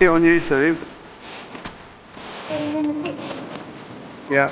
On YouTube. Yeah.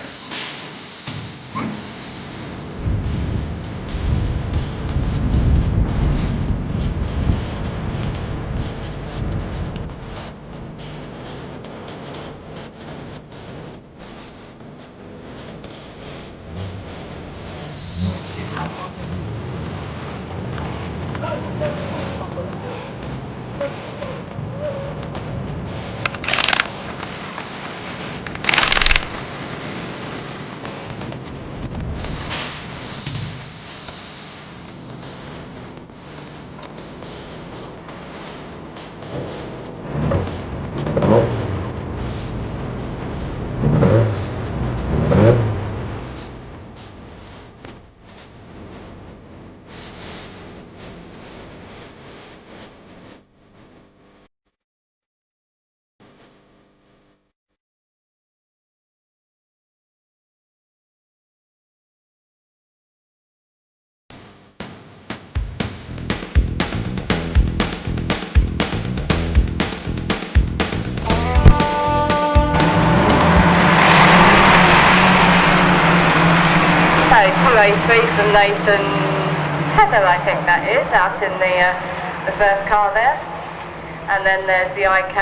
So 203 from Nathan Tether, I think that is, out in the first car there. And then there's the IK,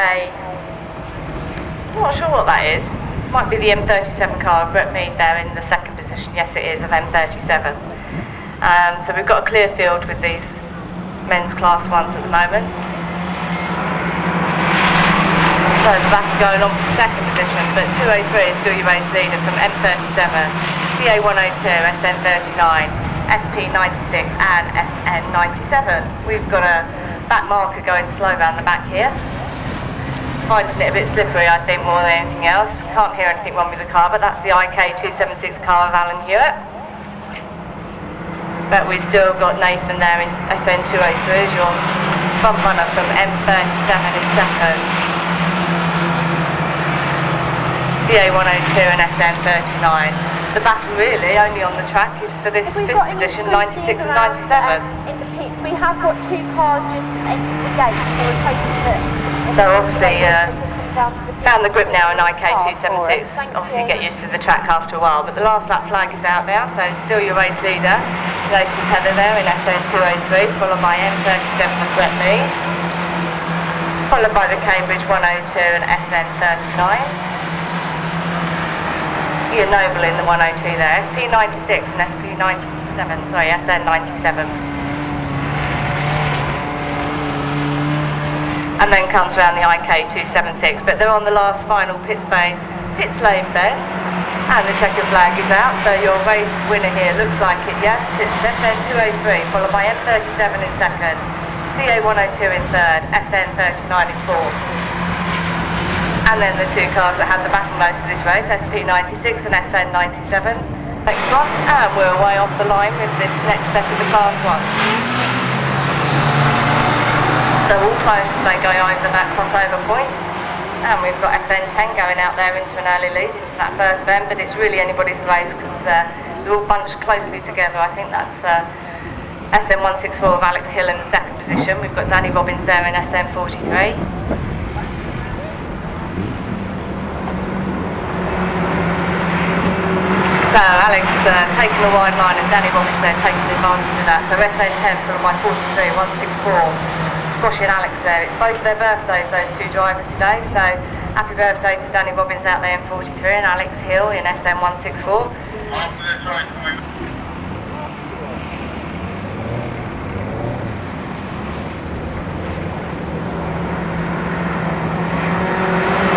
I'm not sure what that is. It might be the M37 car, Brett Mead there in the second position. Yes it is, of M37. So we've got a clear field with these men's class 1s at the moment. So the back is going on for second position, but 203 is still your race leader from M37, CA102, SN39, SP96 and SN97. We've got a back marker going slow round the back here. Finding it a bit slippery, I think, more than anything else. Can't hear anything wrong with the car, but that's the IK276 car of Alan Hewitt. But we've still got Nathan there in SN203 as your front runner from M37 in second. CA102 and SN39. The battle really only on the track is for this fifth position, 96 and 97. In the pits, we have got two cars just exiting the gate, so we're hoping that... So obviously, found the grip now in IK276, obviously get used to the track after a while, but the last lap flag is out now, so still your race leader, Nathan Tether there in SN203, followed by M37 and Brett Mead, followed by the Cambridge 102 and SN39. Ian Noble in the 102 there, SP96 and SP97, sorry, SN97. And then comes around the IK276, but they're on the last final pit lane bend, and the checker flag is out, so your race winner here looks like it, yes, it's SN203, followed by M37 in second, CA102 in third, SN39 in fourth. And then the two cars that had the battle most of this race, SP96 and SN97. Next one, and we're away off the line with this next set of the class 1. So all close as they go over that crossover point. And we've got SN10 going out there into an early lead into that first bend, but it's really anybody's race because they're all bunched closely together. I think that's SN164 of Alex Hill in the second position. We've got Danny Robbins there in SN43. So Alex taking the wide line and Danny Robbins there taking advantage of that. So SN10 followed by 43, 164, Squashy and Alex there. It's both their birthdays, those two drivers today. So happy birthday to Danny Robbins out there in 43 and Alex Hill in SN164.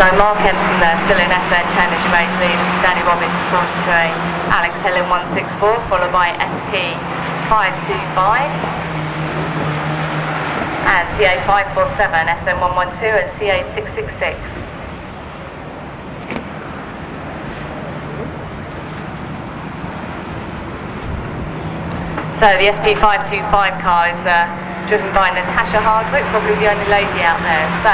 So So Mark Empson there, still in SN10 as your race leader, Danny Robbins 43, Alex Hill in 164, followed by SP 525, and CA 547, SN 112 and CA 666. So the SP 525 car is driven by Natasha Hardwick, probably the only lady out there. So,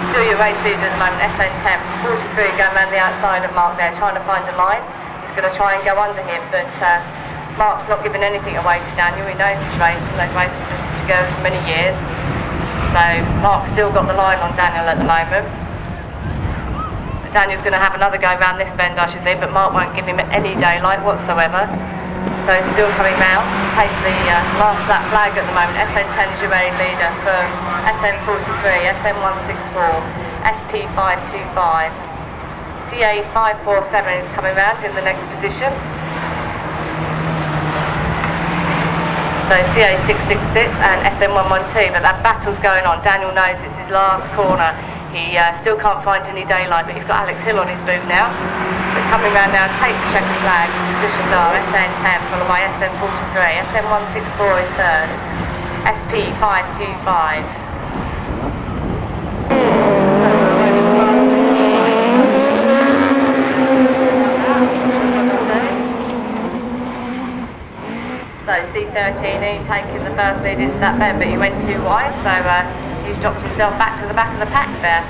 still your race leader at the moment, SN10, 43, going around the outside of Mark there, trying to find a line. He's going to try and go under him, but Mark's not giving anything away to Daniel. He knows his race, and they've raced together for many years. So, Mark's still got the line on Daniel at the moment. Daniel's going to have another go around this bend, I should think, but Mark won't give him any daylight whatsoever. So he's still coming round, takes the last lap flag at the moment. SN10 is your main leader for SN43, SN164, SP525. CA547 is coming round in the next position. So CA666 and SN112, but that battle's going on. Daniel knows it's his last corner. He still can't find any daylight, but he's got Alex Hill on his boot now. But coming round now, take the checkered flag. Positions are SN10 followed by SN43, SN164 is third, SP525. So C13E taking the first lead into that bend, but he went too wide, so he's dropped himself back to the back of the pack there.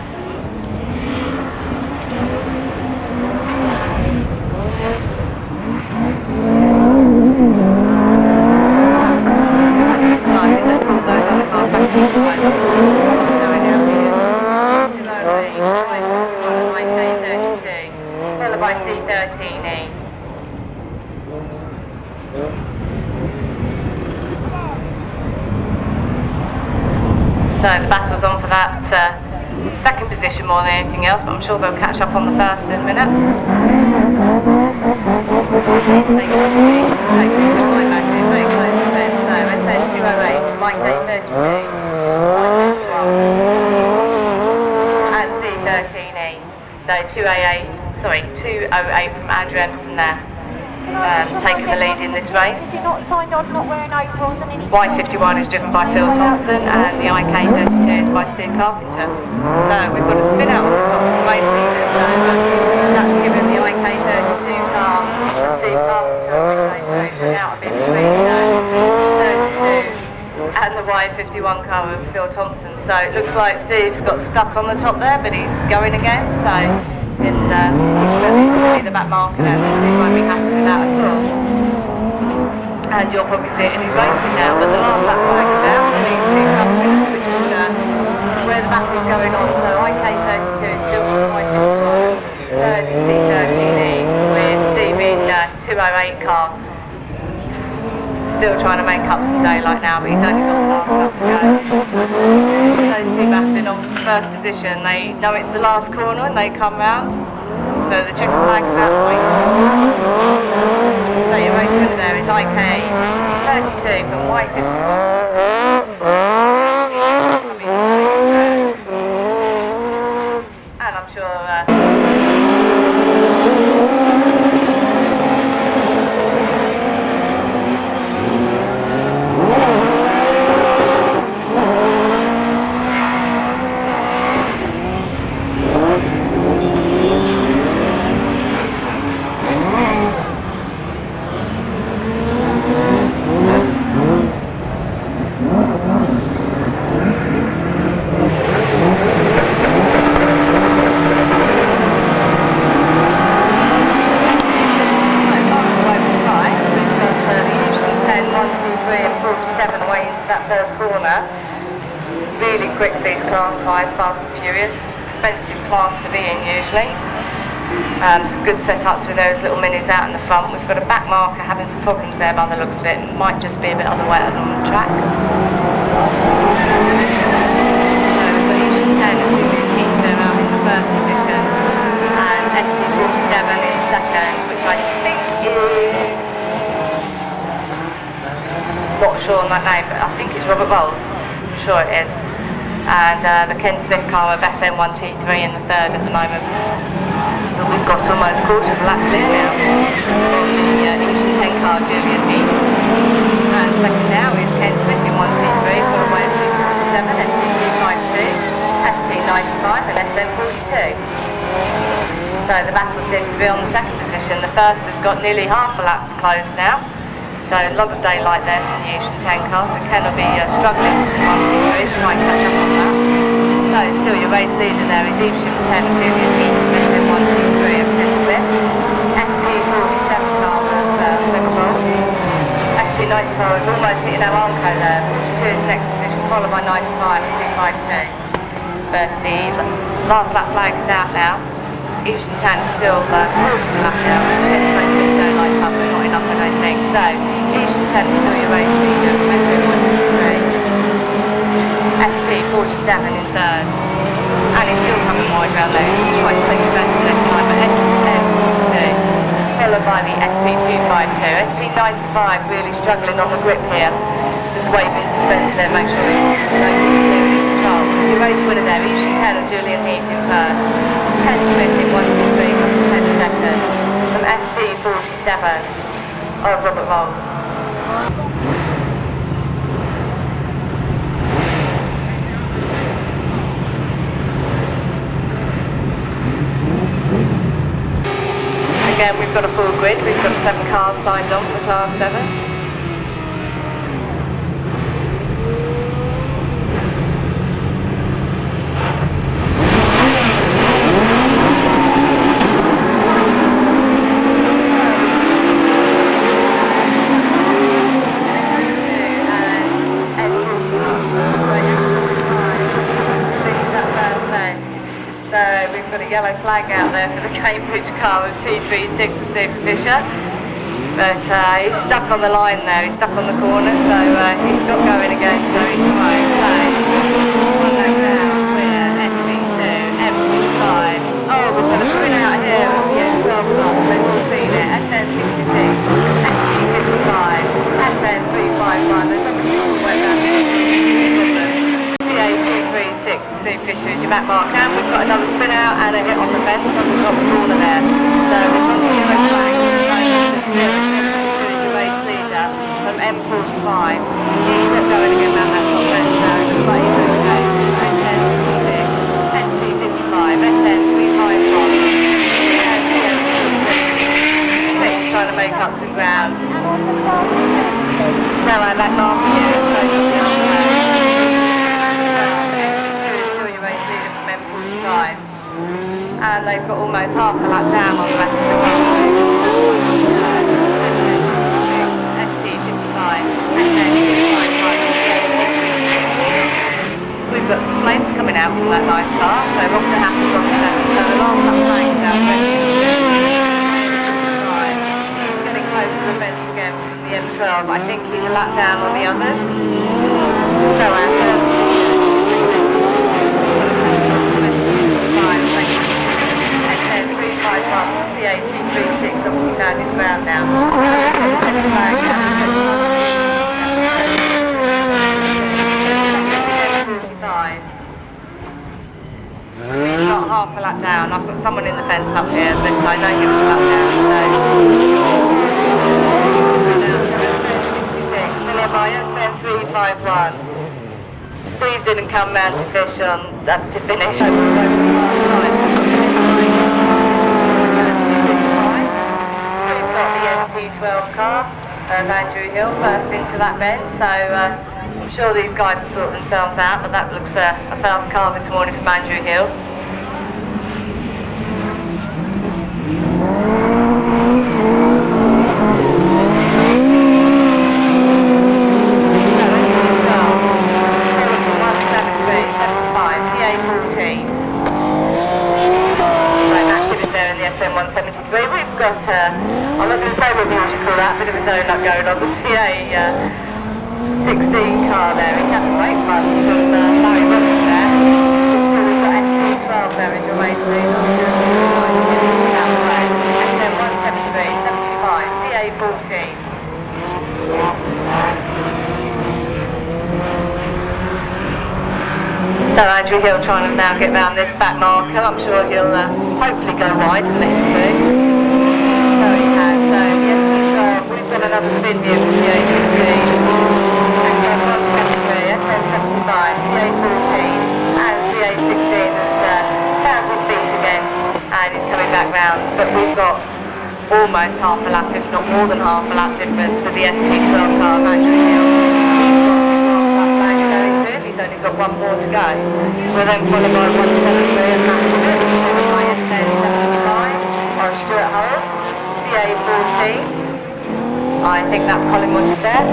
Followed by C13E. So the battle's on for that second position more than anything else, but I'm sure they'll catch up on the first in a minute. So SN208, Mike A32, and C13E. So 208 from Andrew Empson there. Taking the lead in this race. Is he not signed on not wearing overalls and any... Y51 is driven by Phil Thompson and the IK32 is by Steve Carpenter. So we've got a spin out on the top of the race leader, so that's given the IK32 car Steve Carpenter a spin out a bit between 32 and the Y51 car of Phil Thompson. So it looks like Steve's got stuck on the top there, but he's going again. So see the back marker there, so Steve won't be happy with that at all. And you'll probably see it in his racing now, but the last lap flag is out, and he's 2 minutes, which is where the battle's going on. So IK32 is still Y51, third is C13E with Steve in 208 car. Still trying to make up some daylight now, but he's only got the last lap to go. Those two battling on first position. They know it's the last corner and they come round. So the checkered flag is out of the way. So your race winner there is IK32 from Y51. And I'm sure really quick, these class 5s, fast and furious, expensive class to be in usually. Some good setups with those little minis out in the front. We've got a back marker having some problems there by the looks of it. It might just be a bit other way along the track. So Solution 10 and Suzuki out in the first position, and SP47 in second, which I think is... not sure on that name, but I think it's Robert Bowles. I'm sure it is. And the Ken Smith car of FM1T3 in the third at the moment. But we've got almost a quarter of the lap clear now on the Evolution 10 car, Julian Heath. And second now is Ken Smith in 1T3, followed by ST47, ST252, ST95 and SM42. So the battle seems to be on the second position. The first has got nearly half a lap to close now. So a lot of daylight there from the Evolution 10 car, so Ken will be struggling in 1T3 to try and catch up on that. So still your race leader there is Evolution 10, Julian Heath, SM1T3 of Ken Smith. ST47 car of Singapore. ST95 is almost hitting our Armco there, 42 is next position, followed by 95 and 252. But the last lap flag is out now. Evolution 10 is still quarter of the lap now. It's supposed to be daylight up, but not enough I don't think. So Evolution 10 is still your race leader, SM1T3. ST47 in third. And he's still coming wide around there. He's trying to take the best next time, but SM42. Followed by the SP252. SP95 really struggling on the grip here. Just waving suspended there, make sure he's in control. Your race winner there, Evolution 10 of Julian Heath in first. Ken Smith in 123 comes to 10 second. From SP47 of Robert Rolls. Again, we've got a full grid. We've got 7 cars signed on for the Class 7. So we've got a yellow flag out there for the Cambridge car of T36 of Stephen Fisher. But he's stuck on the line there, he's stuck on the corner, so he's got going again, so he's trying. So, one lap down, clear, SV2, M45. Oh, we've got a sprint out here of the S12 car, so we've seen it, SN66, SG55, SN355, there's something way down here. CA236, Steve Fisher is your back mark, and we've got another spin out and a hit on the fence on the top corner there. So we've got the yellow flag, your race leader from M45. He's got going again around that top fence now, it looks like he's okay. SN66, ST55, SN355, he's trying to make up some ground. No, I'm back mark here. And they've got almost half a lap down on the rest of the car. ST55, we've got some flames coming out from that nice car, so what's going to happen on the left? So the last lap flames down he's getting close to the fence again from the M12. I think he's a lap down on the others. So our first CA236 obviously found his ground now. He's not half a lap down. I've got someone in the fence up here, but I know he was a lap down. So by SM351. Steve didn't come round to finish. SP12 car of Andrew Hill first into that bend, so I'm sure these guys will sort themselves out, but that looks a fast car this morning from Andrew Hill. SM173. We've got, I'm not going to say what musical that, bit of a donut going on the CA16 car there. He's having great fun from Larry Roberts there. We've got ST12 there in your race lead. SM173, 75, CA14. So Obviously he'll try and now get round this back marker. I'm sure he'll hopefully go wide and let him through. So he has. So yes, we've got another spin here with the A15. SM173, SM75, CA14 and CA16 has found his feet again and he's coming back round. But we've got almost half a lap, if not more than half a lap difference with the SP12 car of Andrew Hill. He's only got one more to go. We're then followed by 173 and Massive, followed by SM75 on Stuart Hull, CA14. I think that's Collingwood just there.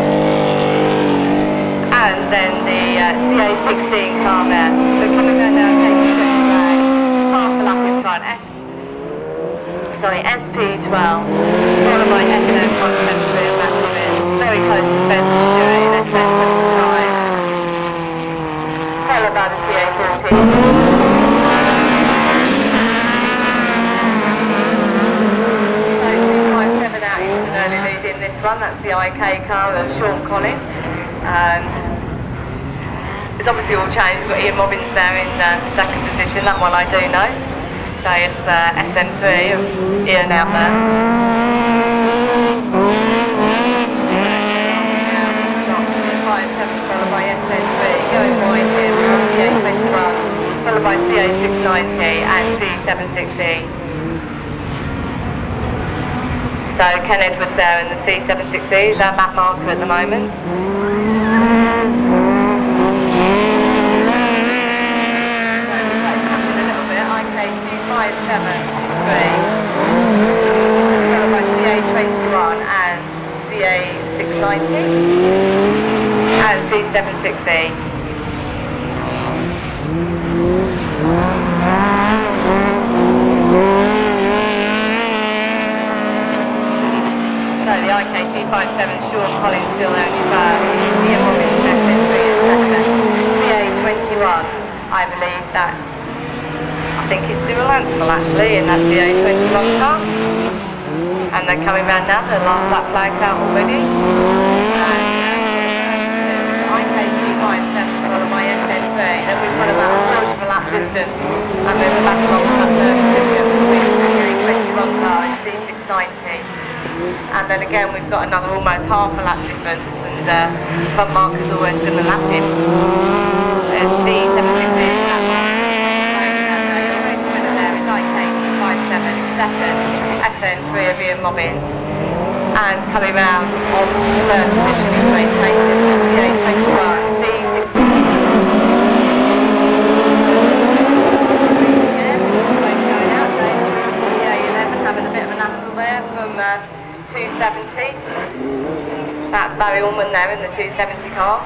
And then the CA16 car there. So coming down now, taking a second leg, half a lap in front. SP12, followed by SM173 and Massive, very close to Ben Stuart in SM75. Followed by the CA14. So 257 out into an early lead in this one. That's the IK car of Sean Collins. It's obviously all changed. We've got Ian Robbins there in second position. That one I do know. So it's SM3 of Ian out there. Followed by SM3, going wide here from CA21, followed by CA690 and C760. So Ken Edwards there in the C760 is our map marker at the moment. Followed by CA21 and CA690 and C760. So the IK257 Sean Collins still there in his Ian Robbins SM3 in second. CA21, I believe that. I think it's Cyril Ansel actually in that CA21 car. And they're coming round now, the last lap flag's out already. IK257 followed by SM3. Then we've got about a quarter of a lap distance. And then the back along to that third position between the CA21 car and C690. And then again we've got another almost half a lap difference. And front marker's always going to lap him. There's C760. Second, SM3 of Ian Robbins, and coming round on the third position is maintained in the CA21, C16. Going out, CA11 having a bit of an angle there from 270. That's Barry Allman there in the 270 car.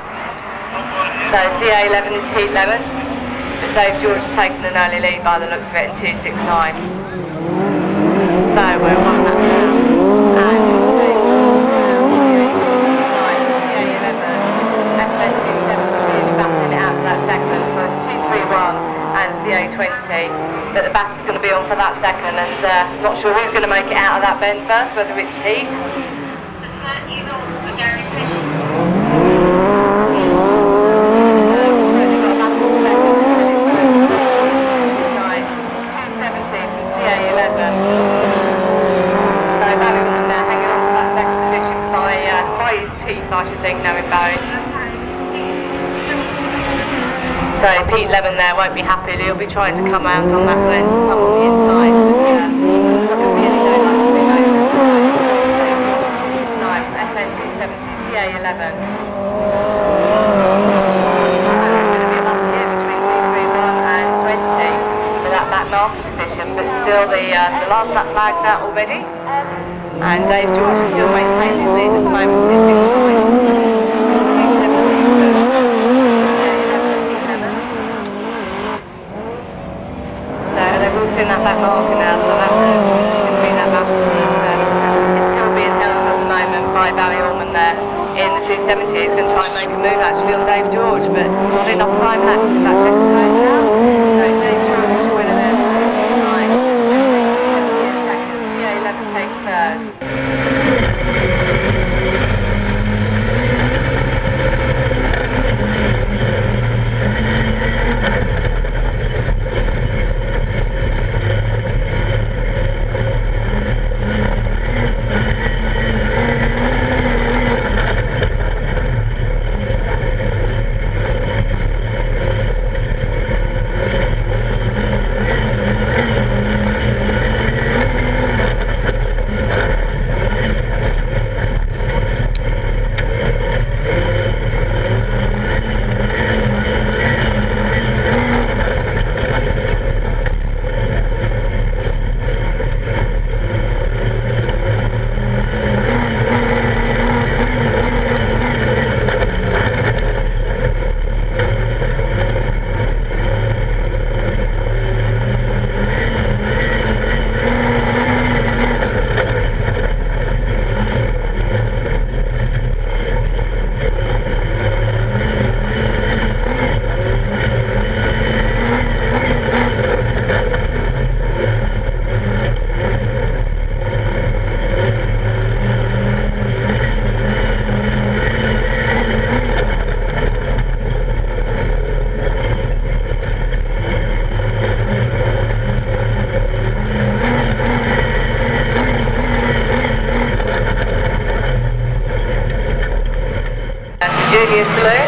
So CA11 is Pete Lemon. Dave George has taken an early lead by the looks of it in 269. So we're on that now. And CA11, SM270 really battling it out for that second for 231 and CA20. But the bass is going to be on for that second and not sure who's going to make it out of that bend first, whether it's Pete. I should think, knowing Barry. So Pete Lemon there won't be happy. He'll be trying to come out on that lens, come on the inside. SN270 CA11. That marker position, but still the last lap flag's out already, and Dave George is still maintaining his lead at the moment. So they've all seen that back marker now, so that's going to be that back. It's still being held at the moment by Barry Allman there in the 270. He's going to try and make a move actually on Dave George, but not enough time left. That next straight now. So Dave George is the winner there. CA11 takes third. Junior Saloon.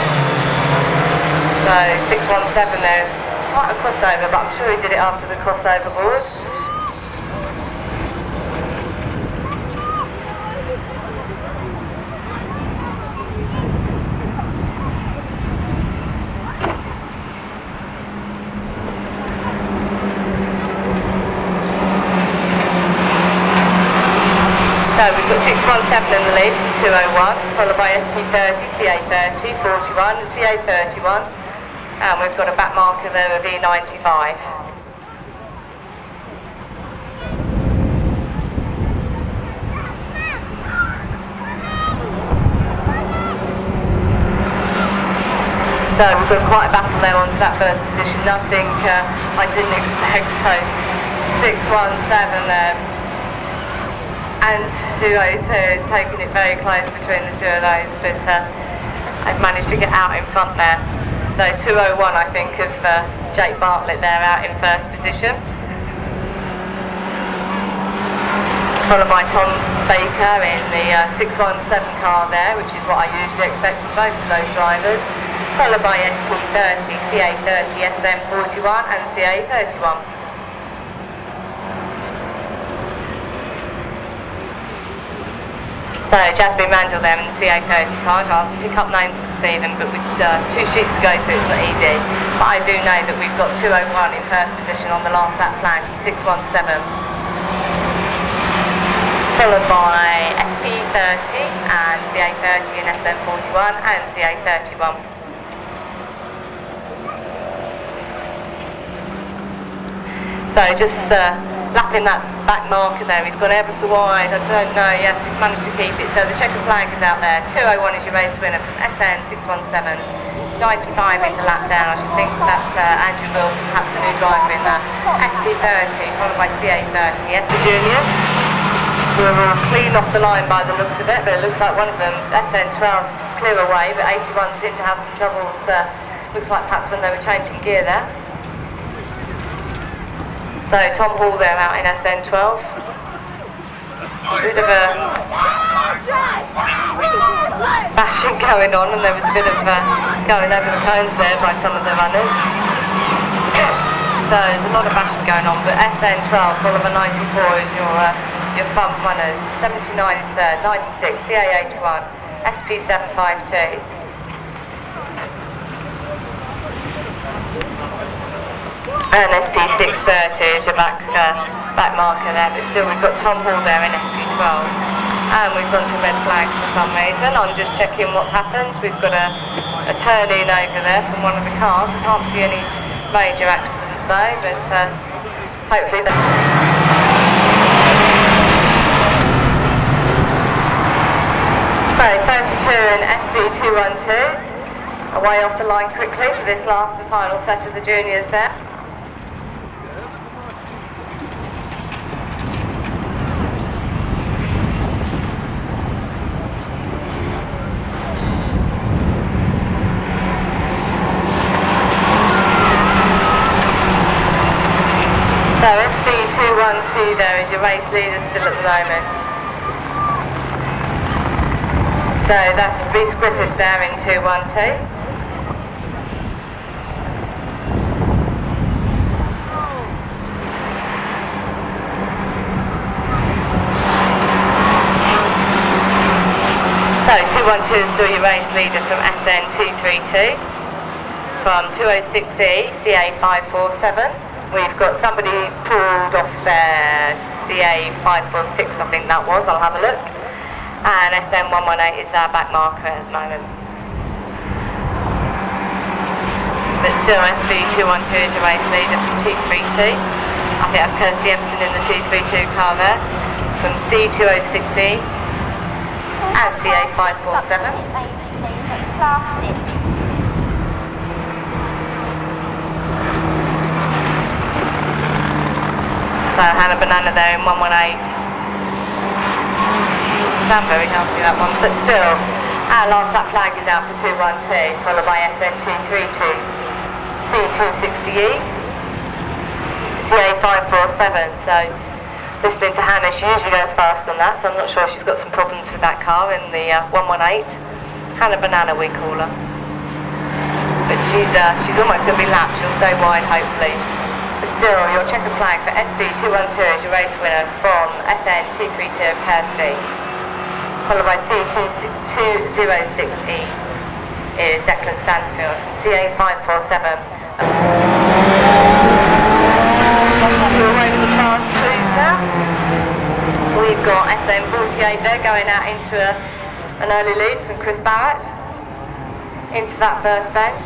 So 617 there. Quite a crossover, but I'm sure he did it after the crossover board. So we've got 617 in the lead, 201, followed by SP30, CA30, 41 and CA31. And we've got a back marker there of E95. So we've got quite a battle there onto that first position. Nothing I didn't expect. So 617 there. And 202 is taking it very close between the two of those, but I've managed to get out in front there. So 201 I think of Jake Bartlett there out in first position. Followed by Tom Baker in the 617 car there, which is what I usually expect from both of those drivers. Followed by SP30, CA30, SM41 and CA31. So Jasmine Randall there in the CA30 car. I'll pick up names to see them, but with 2 sheets to go so it's not easy. But I do know that we've got 201 in first position on the last lap flag, 617. Followed by SP30 and CA30 and SM41 and CA31. So just lapping that back marker there, he's gone ever so wide, I don't know, yes, he's managed to keep it. So the checkered flag is out there, 201 is your race winner from SN 617, 95 into lap down. I should think that's Andrew Wilson, perhaps the new driver in there. SP30, followed by CA30, yes, the juniors. We were clean off the line by the looks of it, but it looks like one of them, SN12, clear away, but 81 seemed to have some troubles, looks like perhaps when they were changing gear there. So Tom Hall there out in SN12. A bit of a bashing going on, and there was a bit of going over the cones there by some of the runners. So there's a lot of bashing going on, but SN12 followed by 94 is your front runners. 79 is third, 96 CA81, SP752. And SP630 is your back marker there, but still we've got Tom Hall there in SP12. And we've gone to red flags for some reason. I'm just checking what's happened. We've got a turn-in over there from one of the cars. I can't see any major accidents though, but hopefully So 32 in SV212, away off the line quickly for this last and final set of the juniors there. So SV212 there is your race leader still at the moment. So that's Reese Griffiths there in 212. So 212 is still your race leader from SN232. From 206E, CA547. We've got somebody pulled off there, CA546 I think that was, I'll have a look. And SM118 is our back marker at the moment. But still SV212 is your race leader from 232. I think that's Kirsty Empton in the 232 car there. From C206E and CA547. So Hannah Banana there in 118. Sound very healthy that one, but still our last lap flag is out for 212, followed by SN232, C260E, CA547. So listening to Hannah, she usually goes fast on that, so I'm not sure if she's got some problems with that car in the 118. Hannah Banana we call her. But she's almost going to be lapped, she'll stay wide hopefully. But still, your checkered flag for SD212 is your race winner from SN232 Kirsty. Followed by C206E is Declan Stansfield from CA547. We're away with the class 2s now. We've got SN48 there going out into an early lead from Chris Barrett into that first bend.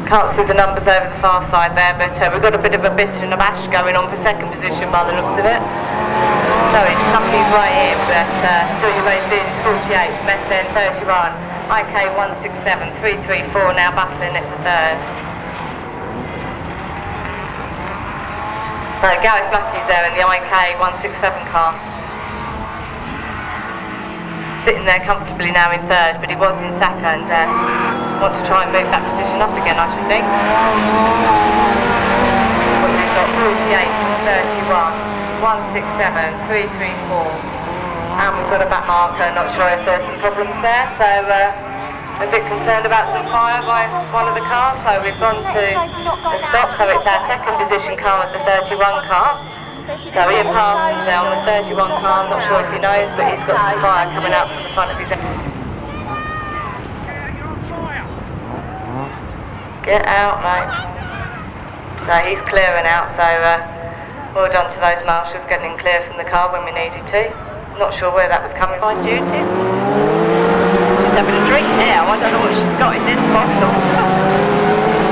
Can't see the numbers over the far side there, but we've got a bit of a bitter and a bash going on for second position by the looks of it. So it's Tuffy's right in, but still your race lead is 48 from SN31. IK 167334 now battling it for third. So Gareth Matthews there in the IK 167 car. Sitting there comfortably now in third, but he was in second. Want to try and move that position up again, I should think. But we've got 48 from 31, 167, 334. And we've got a back marker, not sure if there's some problems there. So a bit concerned about some fire by one of the cars. So we've gone to a stop. So it's our second position car at the 31 car. So Ian Parsons there on the 31 car. I'm not sure if he knows, but he's got some fire coming out from the front of his engine. Get out, mate. So he's clearing out, so well done to those marshals getting clear from the car when we needed to. Not sure where that was coming from. Duty. She's having a drink now. I don't know what she's got in this bottle.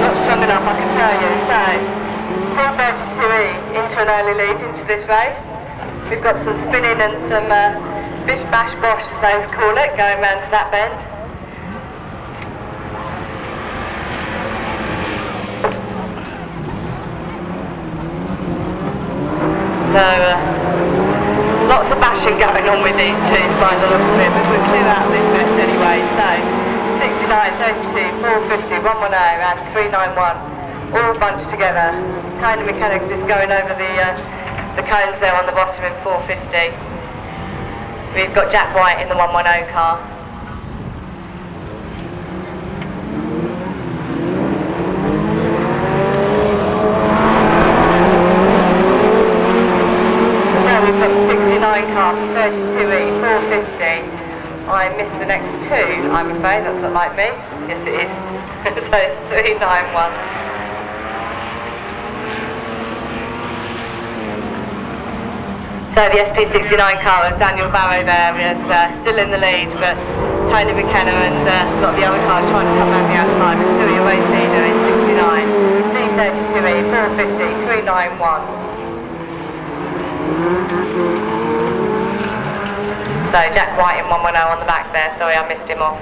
Not strong enough, I can tell you. So, C32E into an early lead into this race. We've got some spinning and some bish bash bosh, as they call it, going round to that bend. So, lots of bashing going on with these two by the looks of it, but we're clear out of this mess anyway. So, 69, 32, 450, 110 and 391, all bunched together. Tiny Mechanic just going over the cones there on the bottom in 450. We've got Jack White in the 110 car. We've got the 69 car for 32E, 450. I missed the next two, I'm afraid. That's not like me. Yes, it is. So it's 391. So the SP69 car with Daniel Barrow there is still in the lead, but Tony McKenna and a lot of the other cars trying to come around the outside. But still your race leader is 69. C32E, 450, 391. So Jack White in 110 on the back there, sorry I missed him off.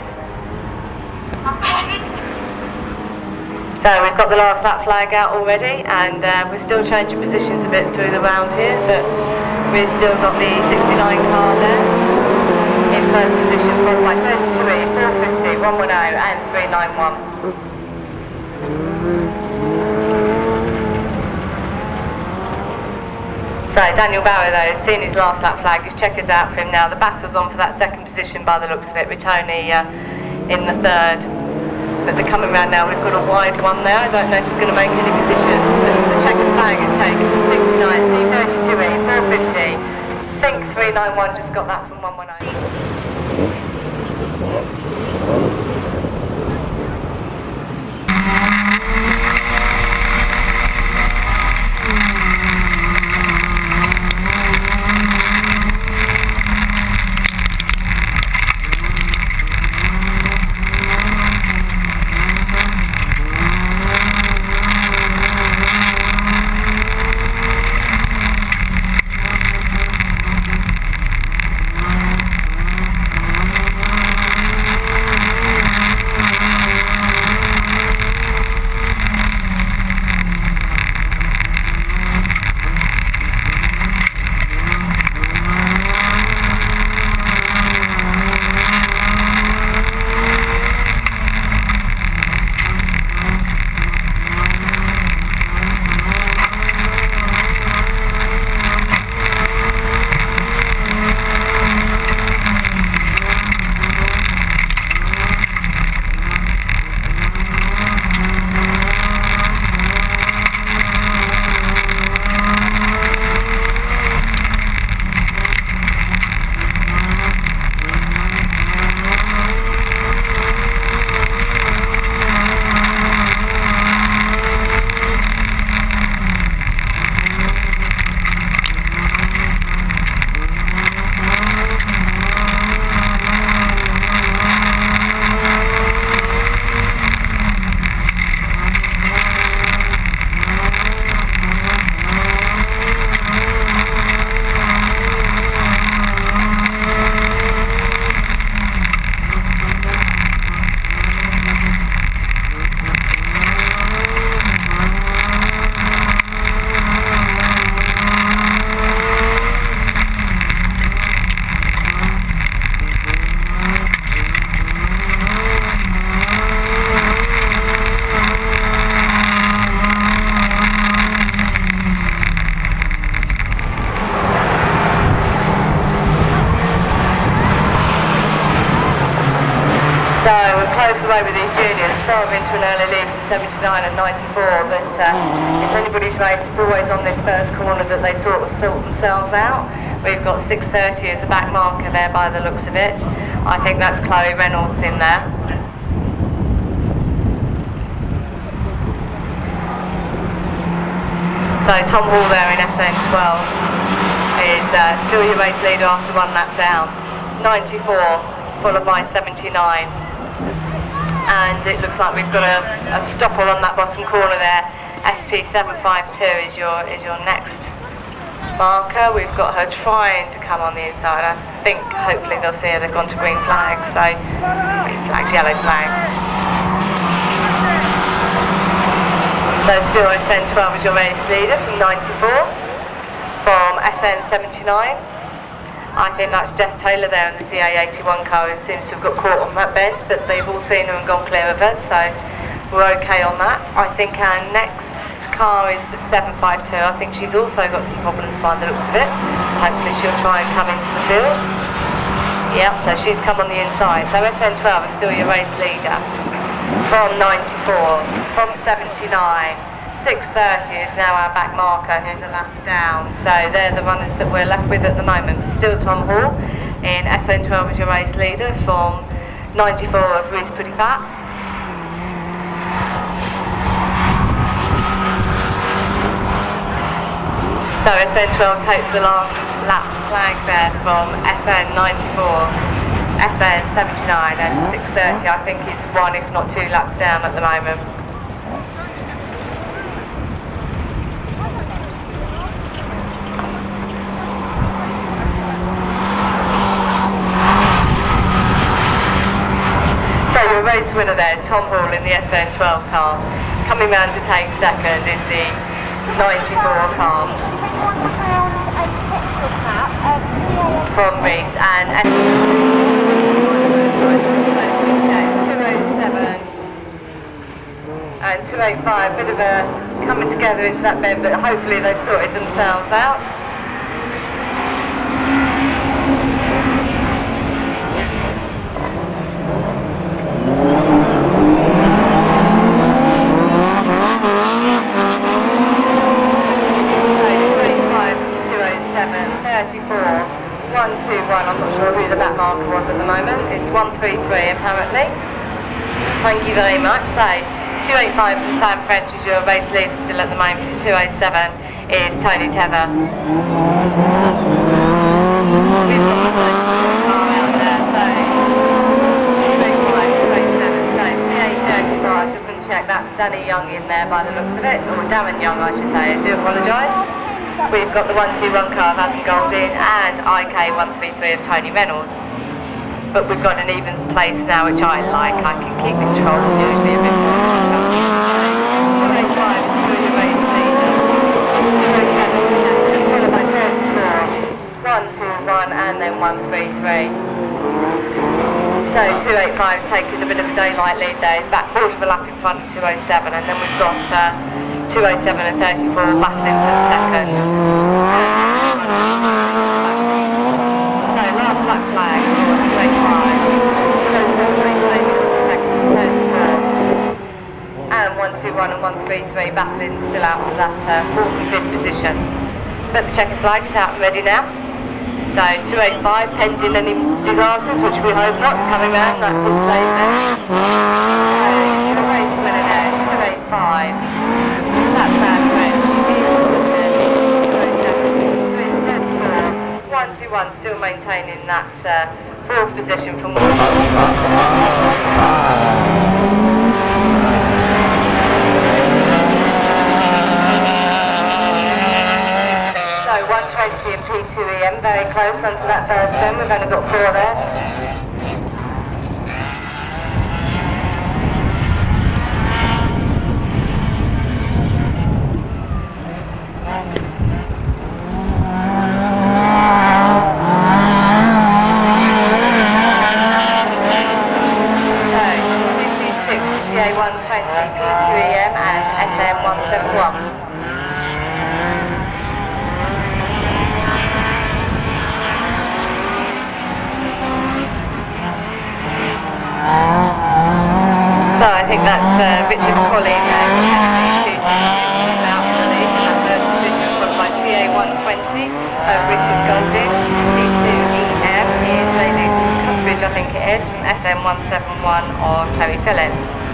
So we've got the last lap flag out already, and we're still changing positions a bit through the round here, but we've still got the 69 car there in first position, followed by 32E, 450, 110 and 391. So Daniel Barrow though has seen his last lap flag, his checkers out for him now. The battle's on for that second position by the looks of it, with Tony in the third. But they're coming round now, we've got a wide one there, I don't know if he's going to make any position. The checkered flag is taken from 69, C32E, 450. I think 391 just got that from 118. close away with these juniors, 12 into an early lead from 79 and 94, but if anybody's race, it's always on this first corner that they sort of sort themselves out. We've got 6:30 as the back marker there by the looks of it. I think that's Chloe Reynolds in there. So Tom Hall there in SN12 is still your race leader after one lap down. 94 followed by 79. And it looks like we've got a stopper on that bottom corner there. SP752 is your next marker. We've got her trying to come on the inside. I think hopefully they'll see her. They've gone to green flags, so green flags, yellow flags. So still SN12 is your race leader from 94. From SN79, I think that's Jess Taylor there in the CA81 car, who seems to have got caught on that bend, but they've all seen her and gone clear of her, so we're okay on that. I think our next car is the 752. I think she's also got some problems by the looks of it. Hopefully she'll try and come into the field. Yep, so she's come on the inside. So SN12 is still your race leader. From 94, from 79, 6:30 is now our back marker, who's a lap down. So they're the runners that we're left with at the moment. Still Tom Hall in SN12 as your race leader from 94 of Reese Pretty Fat. So SN12 takes the last lap flag there from SN94, SN79 and 6:30. I think it's 1 if not 2 laps down at the moment. So your race winner there is Tom Hall in the SN12 car. Coming round to take second is the 94 car from Reese and 207 and 285, bit of a coming together into that bend, but hopefully they've sorted themselves out. I'm not sure who the back marker was at the moment. It's 133 apparently. Thank you very much. So 285 from Sam French is your race leader still at the moment. 207 is Tony Tether. We've got the car out there, so 285, 287, so CA35, I should check, that's Danny Young in there by the looks of it, or Darren Young I should say, I do apologise. We've got the 121 car of Adam Golding and IK133 of Tony Reynolds. But we've got an even place now, which I like. I can keep control of usually a bit more. 285 is through your race lead. 287 followed by 34. 121 and then 133. So 285 is taking a bit of a daylight lead there. It's about quarter of a lap in front of 207, and then we've got 207 and 34 battling for the second. So last lap flag for 285. 207, and 121 and 133 battling still out for that 4th and 5th position. But the checker flag is out and ready now. So 285 pending any disasters, which we hope not, is coming round like full slave there. So your race winner there, 285. That's Sam French. 121 still maintaining that 4th position from 120 and P2EM, very close onto that first bend. We've only got 4 there. So, 56, CA120, P2EM and SM171. Richard Golding, P2EM is leaving Cuthbridge, I think it is, from SM171 or Terry Phillips.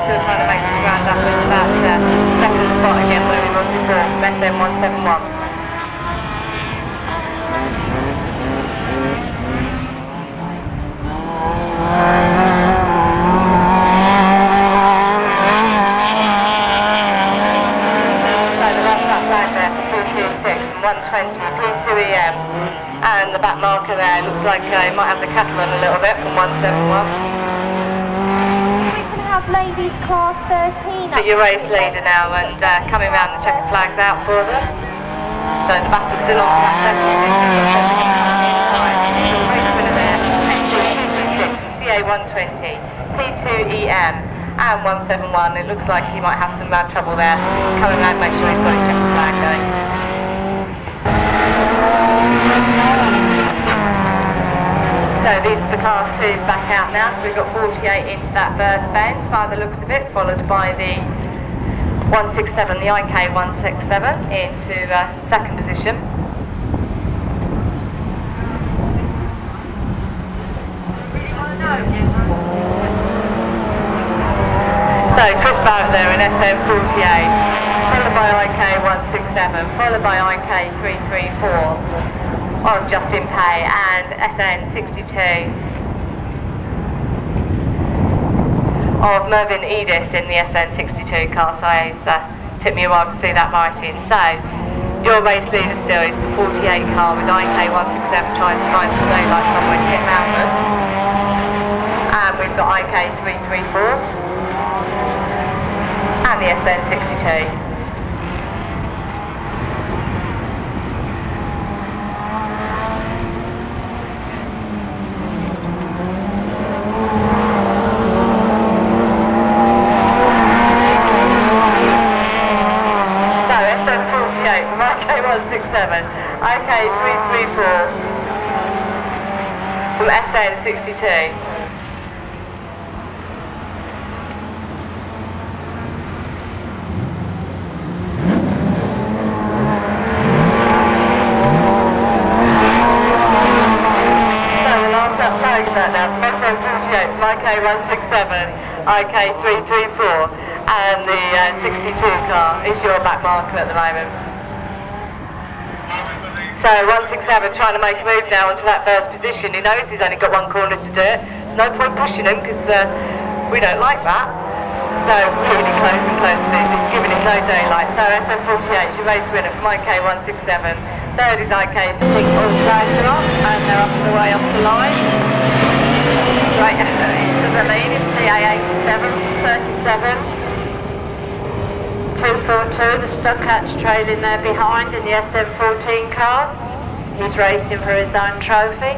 Still trying to make some ground up at that second spot again where we was before, from SM171. So the last lap flag there for 226 and 120, P2EM. And the back marker there looks like it might have the cattle on a little bit from 171. Ladies class 13. But your race leader now and coming round and checking flags out for them. So the battle's still on track. Race winner there, P226 from CA120, P2EM and 171. It looks like he might have some trouble there. Coming round, make sure he's got his checkered flag going. So these are the class 2s back out now, so we've got 48 into that first bend by the looks of it, followed by the 167, the IK 167 into second position. So Chris Barrett there in SM 48, followed by IK 167, followed by IK 334. Of Justin Pay and SN 62 of Mervyn Edis in the SN 62 car, so it took me a while to see that writing. So your race leader still is the 48 car with IK 167 trying to find some daylight somewhere to hit Malcolm, and we've got IK 334 and the SN 62. IK 334 from SN 62. IK 167, IK 334 and the 62 car is your back marker at the moment. So 167 trying to make a move now onto that first position. He knows he's only got one corner to do it. There's no point pushing him because we don't like that. So really close and close to this. It's giving him no daylight. So SM48 is your race winner from IK 167. Third is IK 3. All flags are off and they're up and away off the line. Right into the lead is CA87 37. 242, the stock hatch trailing there behind in the SM14 car. He's racing for his own trophy.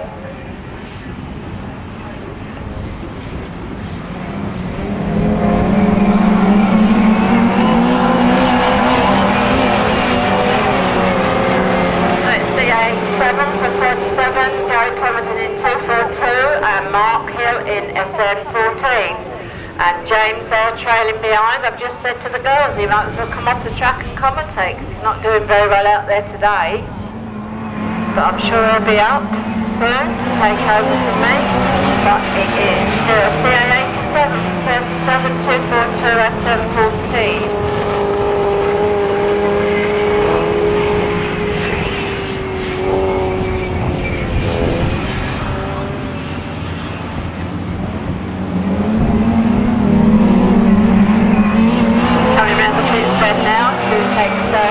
For 37, Gary Clementon in 242 and Mark Hill in SM14. And James there trailing behind. I've just said to the girls he might as well come off the track and commentate because he's not doing very well out there today. But I'm sure he'll be up soon to take over from me. But it is CA87 37 242 SM14.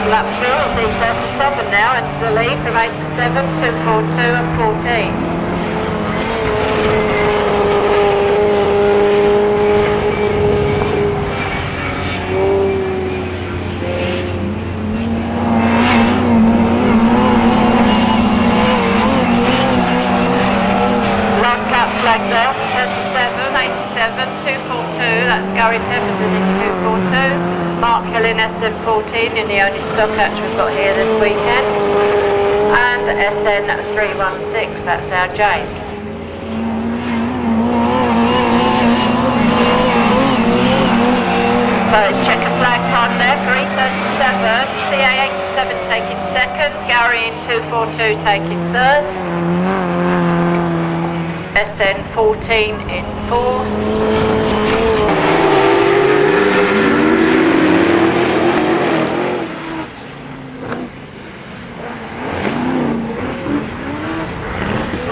Lap through, it's 37 now into the lead from 87, 242 and 14. Last lap flag there, 37, 87, 242, that's Gary Pemberton in 242. Mark Hill in SM14 in the only stock hatch we've got here this weekend. And SN316, that's our James. So it's checker flag time there, 337, CA87 taking second, Gary in 242 taking third, SN14 in fourth,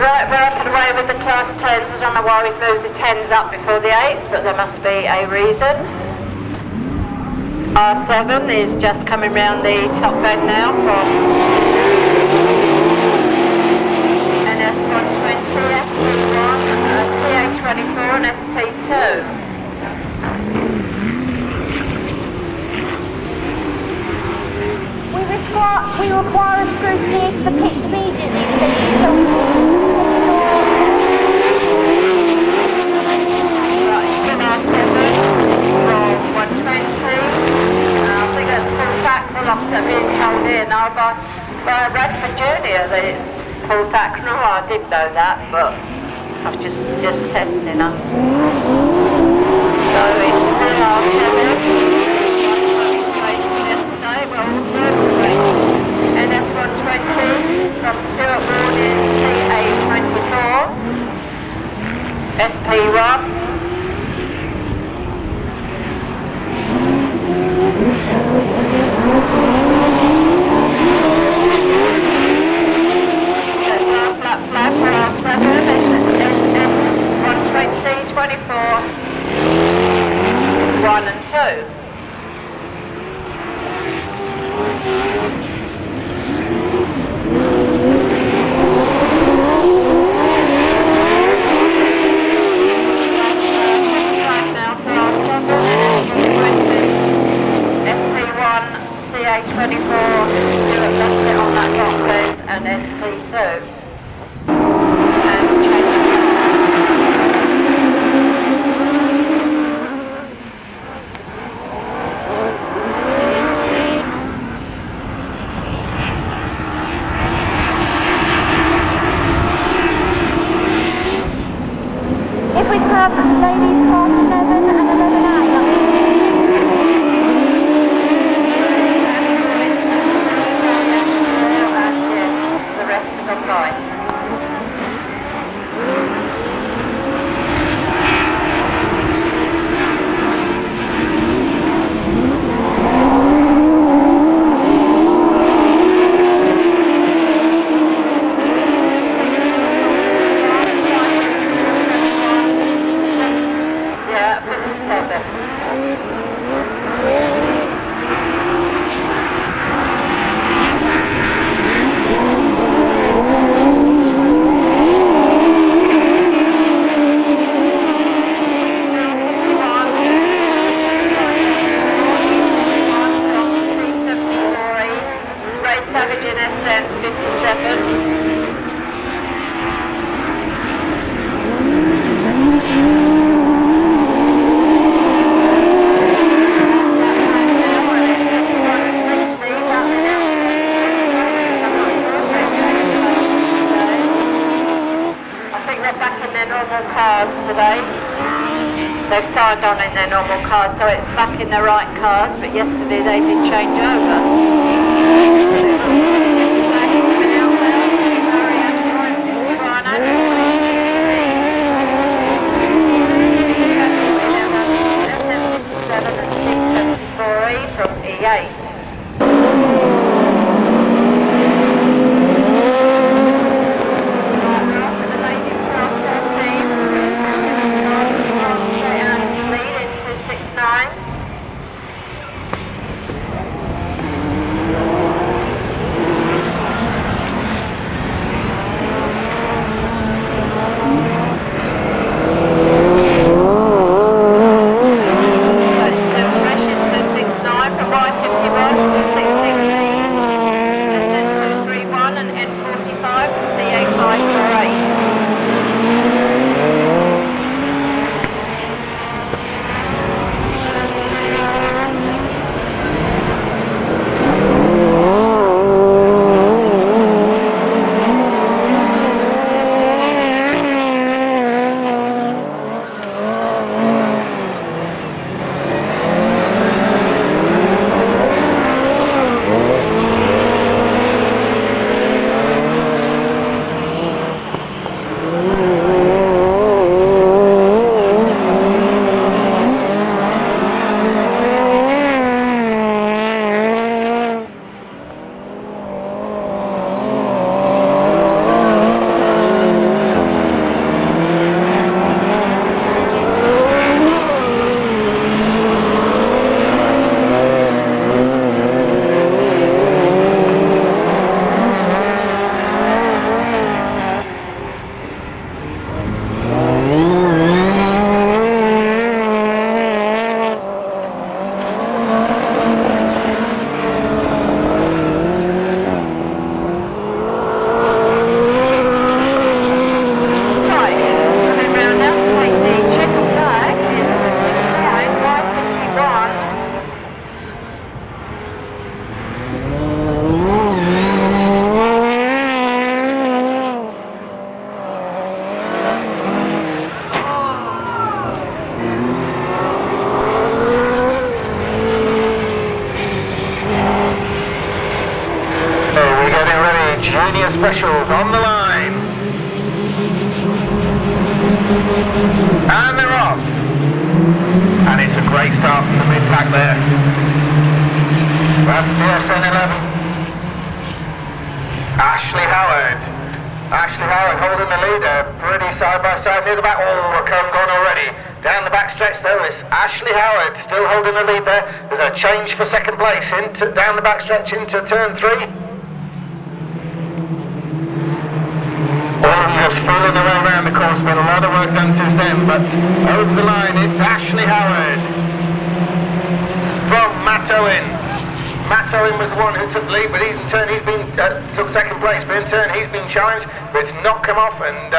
right, we're up and away with the class 10s. I don't know why we've moved the 10s up before the 8s, but there must be a reason. R7 is just coming round the top bend now from NS120, SP1, CA24 and SP2. We require a scrutineer to the pits immediately, please. So we Right, spin R7 from 120. I think that's full factoral offset being told here now by Radford Junior that it's full factoral. I did know that, but I was just testing her. So it's spin R7. Yesterday, well, NS120 from Stuart Warning, CA24, SP1. Flat for R7, NS120, 24, 1 and 2. CA24, left it on that dot bend, and SP2. And if we could have ladies class 11 and 11A. the rest of them line. Yeah, 57. Savage in SN 57. I think they're back in their normal cars today. They've signed on in their normal cars, so it's back in the right cars, but yesterday they did change over. From E8. Lead in 269. Junior Specials on the line. And they're off. And it's a great start from the mid-pack there. That's the SN11. Ashley Howard holding the lead, pretty side by side near the back. Oh, a cone gone already. Down the back stretch though, it's Ashley Howard still holding the lead there. There's a change for second place down the back stretch into turn 3. Just feeling their way around the course, been a lot of work done since then, but over the line it's Ashley Howard from Matt Owen. Matt Owen was the one who took the lead, but he's been took second place, but in turn he's been challenged, but it's not come off, and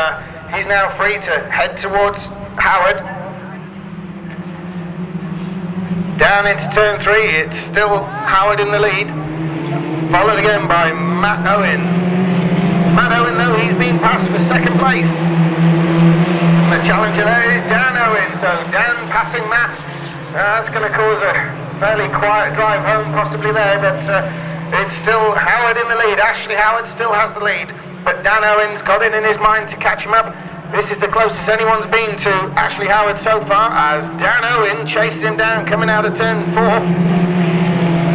he's now free to head towards Howard. Down into turn 3, it's still Howard in the lead, followed again by Matt Owen. Matt Owen though, he's been passed for second place. And the challenger there is Dan Owen, so Dan passing Matt. That's going to cause a fairly quiet drive home possibly there, but it's still Howard in the lead. Ashley Howard still has the lead, but Dan Owen's got it in his mind to catch him up. This is the closest anyone's been to Ashley Howard so far, as Dan Owen chases him down coming out of turn 4.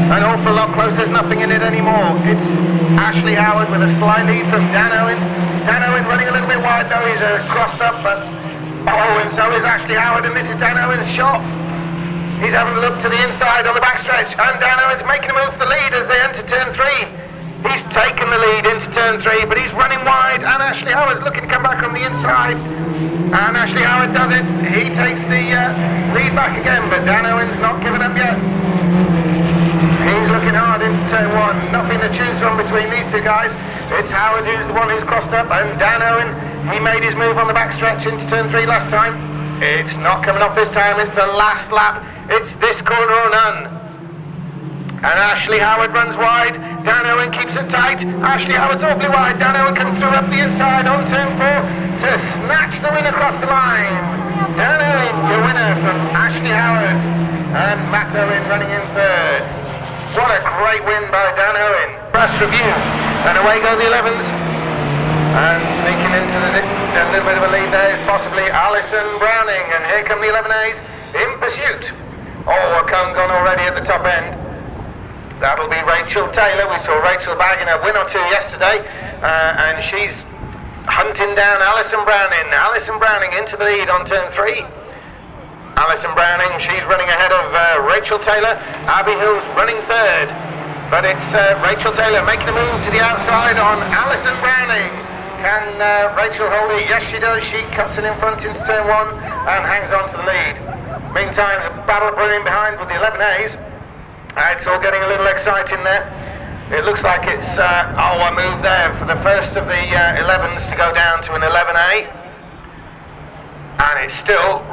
An awful lot close, there's nothing in it anymore. It's Ashley Howard with a slight lead from Dan Owen. Dan Owen running a little bit wide though, he's crossed up, but and so is Ashley Howard, and this is Dan Owen's shot. He's having a look to the inside on the backstretch, and Dan Owen's making a move for the lead as they enter turn 3. He's taken the lead into turn 3, but he's running wide, and Ashley Howard's looking to come back on the inside. And Ashley Howard does it. He takes the lead back again, but Dan Owen's not giving up yet. He's looking hard into turn 1. Nothing to choose from between these two guys. It's Howard who's the one who's crossed up, and Dan Owen, he made his move on the backstretch into turn 3 last time. It's not coming off this time. It's the last lap. It's this corner or none. And Ashley Howard runs wide. Dan Owen keeps it tight. Ashley Howard's awfully wide. Dan Owen comes through up the inside on turn 4 to snatch the win across the line. Dan Owen, the winner from Ashley Howard, and Matt Owen running in 3rd. What a great win by Dan Owen. Press review, and away go the 11s. And sneaking into a little bit of a lead there is possibly Alison Browning, and here come the 11As in pursuit. Oh, a cone gone already at the top end. That'll be Rachel Taylor. We saw Rachel bagging a win or 2 yesterday, and she's hunting down Alison Browning. Alison Browning into the lead on turn 3. Alison Browning, she's running ahead of Rachel Taylor. Abby Hill's running 3rd, but it's Rachel Taylor making a move to the outside on Alison Browning. Can Rachel hold it? Yes, she does. She cuts it in front into turn 1 and hangs on to the lead. Meantime, a battle brewing behind with the 11As. It's all getting a little exciting there. It looks like it's a move there for the first of the 11s to go down to an 11A. And it's still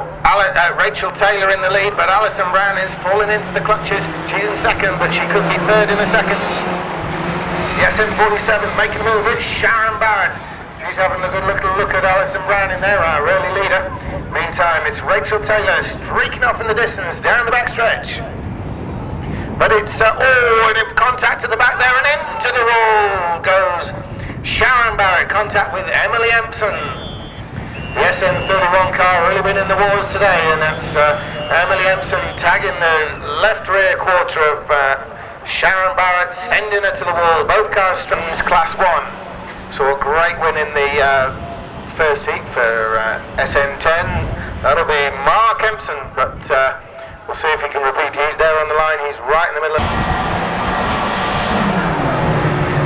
Rachel Taylor in the lead, but Alison Brown is falling into the clutches. She's in 2nd, but she could be 3rd in a second. The SM47 making a move. It's Sharon Barrett. She's having a good look at Alison Brown in there, our early leader. Meantime, it's Rachel Taylor streaking off in the distance down the backstretch. But it's and if contact at the back there, and into the wall goes Sharon Barrett. Contact with Emily Empson. The SN31 car really been in the wars today, and that's Emily Empson tagging the left rear quarter of Sharon Barrett, sending her to the wall. Both cars strings class 1. So a great win in the first heat for SN10. That'll be Mark Empson, but we'll see if he can repeat. He's there on the line. He's right in the middle of...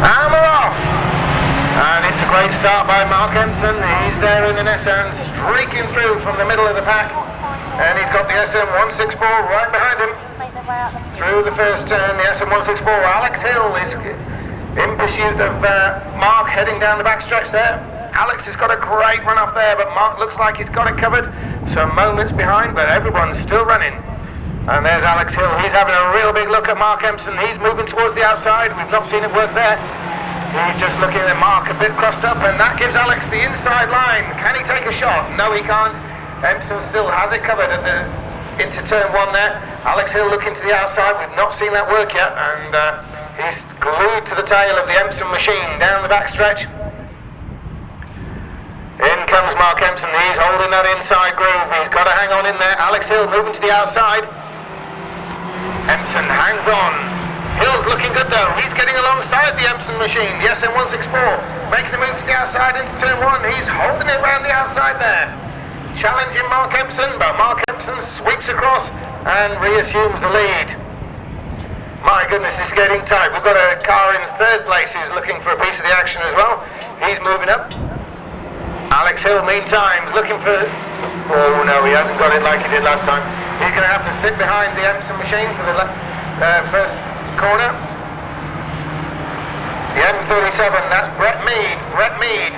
And we're off! And it's a great start by Mark Empson. He's there in an SN, streaking through from the middle of the pack. And he's got the SM164 right behind him. Through the first turn, the SM164. Alex Hill is in pursuit of Mark, heading down the backstretch there. Alex has got a great run off there, but Mark looks like he's got it covered. Some moments behind, but everyone's still running. And there's Alex Hill. He's having a real big look at Mark Empson. He's moving towards the outside. We've not seen it work there. He's just looking at Mark a bit crossed up, and that gives Alex the inside line. Can he take a shot? No, he can't. Empson still has it covered at into turn 1 there. Alex Hill looking to the outside. We've not seen that work yet, and He's glued to the tail of the Empson machine down the backstretch. In comes Mark Empson. He's holding that inside groove. He's got to hang on in there. Alex Hill moving to the outside. Empson hangs on. Hill's looking good though. He's getting alongside the Empson machine. The SM164 making the move to the outside into turn 1. He's holding it around the outside there. Challenging Mark Empson, but Mark Empson sweeps across and reassumes the lead. My goodness, it's getting tight. We've got a car in third place who's looking for a piece of the action as well. He's moving up. Alex Hill, meantime, looking for... Oh no, he hasn't got it like he did last time. He's going to have to sit behind the Empson machine for the first corner. The M37, that's Brett Mead. Brett Mead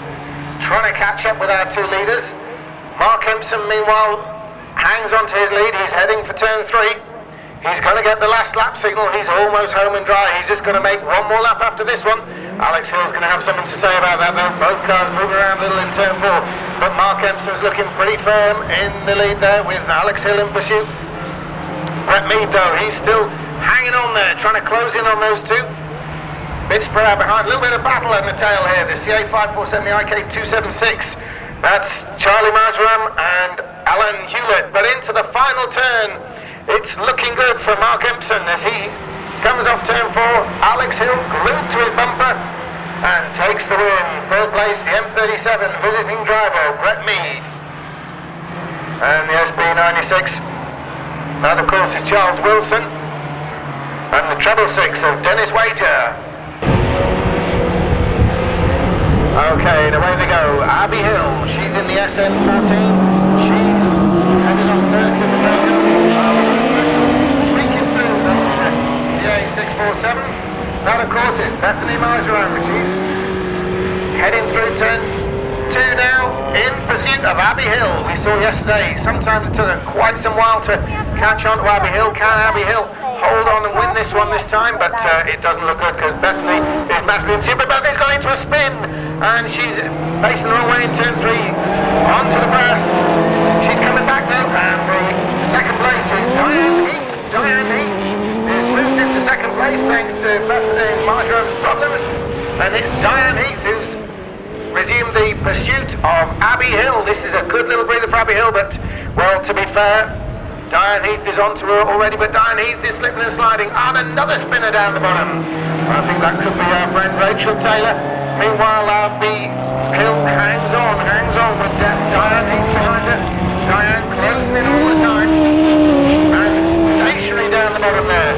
trying to catch up with our two leaders. Mark Empson, meanwhile, hangs on to his lead. He's heading for turn 3. He's going to get the last lap signal. He's almost home and dry. He's just going to make one more lap after this one. Alex Hill's going to have something to say about that though. Both cars moving around a little in turn 4. But Mark Empson's looking pretty firm in the lead there with Alex Hill in pursuit. Brett Mead though, he's still hanging on there, trying to close in on those two. Bit spread out behind. A little bit of battle in the tail here. The CA547, the IK276. That's Charlie Marjoram and Alan Hewlett. But into the final turn, it's looking good for Mark Empson as he comes off turn 4. Alex Hill glued to his bumper and takes the win. Third place, the M37 visiting driver, Brett Mead. And the SB96, that of course is Charles Wilson. And the treble 6 of Dennis Wager. Okay, and away they go. Abby Hill, she's in the SM14. She's headed on first in the road. Breaking through the CA647. That of course is Bethany Marjoram. She's heading through turn 2 now in pursuit of Abby Hill. We saw yesterday, sometimes it took her quite some while to catch on to Abby Hill. Can Abby Hill hold on and win this one this time? But it doesn't look good because Bethany is massively in pursuit. But Bethany's gone into a spin and she's facing the wrong way in turn 3 onto the grass. She's coming back now and the second place is Diane Heath. Diane Heath is moved into second place thanks to Bethany Marjoram's problems. And it's Diane Heath who's resumed the pursuit of Abby Hill. This is a good little breather for Abby Hill, but, well, to be fair, Diane Heath is onto her already, but Diane Heath is slipping and sliding on another spinner down the bottom. I think that could be our friend Rachel Taylor. Meanwhile, Abby Hill hangs on with Diane Heath behind her. Diane closing in all the time and stationary down the bottom there.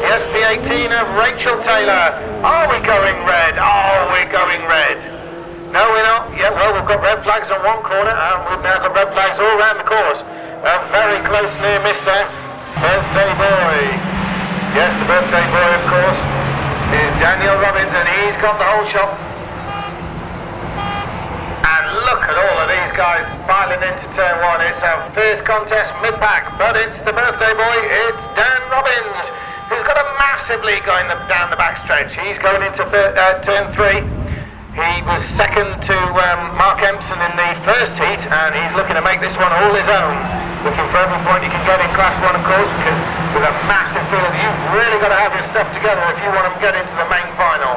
The SP18 of Rachel Taylor. Are we going red? Oh, we're going red. No, we're not. Yeah, well, we've got red flags on one corner and we've now got red flags all around the course. A very close near miss there. Birthday boy. Yes, the birthday boy, of course, is Daniel Robbins, and he's got the whole shot. And look at all of these guys piling into turn 1. It's a fierce contest mid-pack, but it's the birthday boy. It's Dan Robbins, who's got a massive lead going down the backstretch. He's going into turn 3. He was second to Mark Empson in the first heat, and he's looking to make this one all his own. Looking for every point he can get in Class 1, of course, because with a massive field, you've really got to have your stuff together if you want to get into the main final.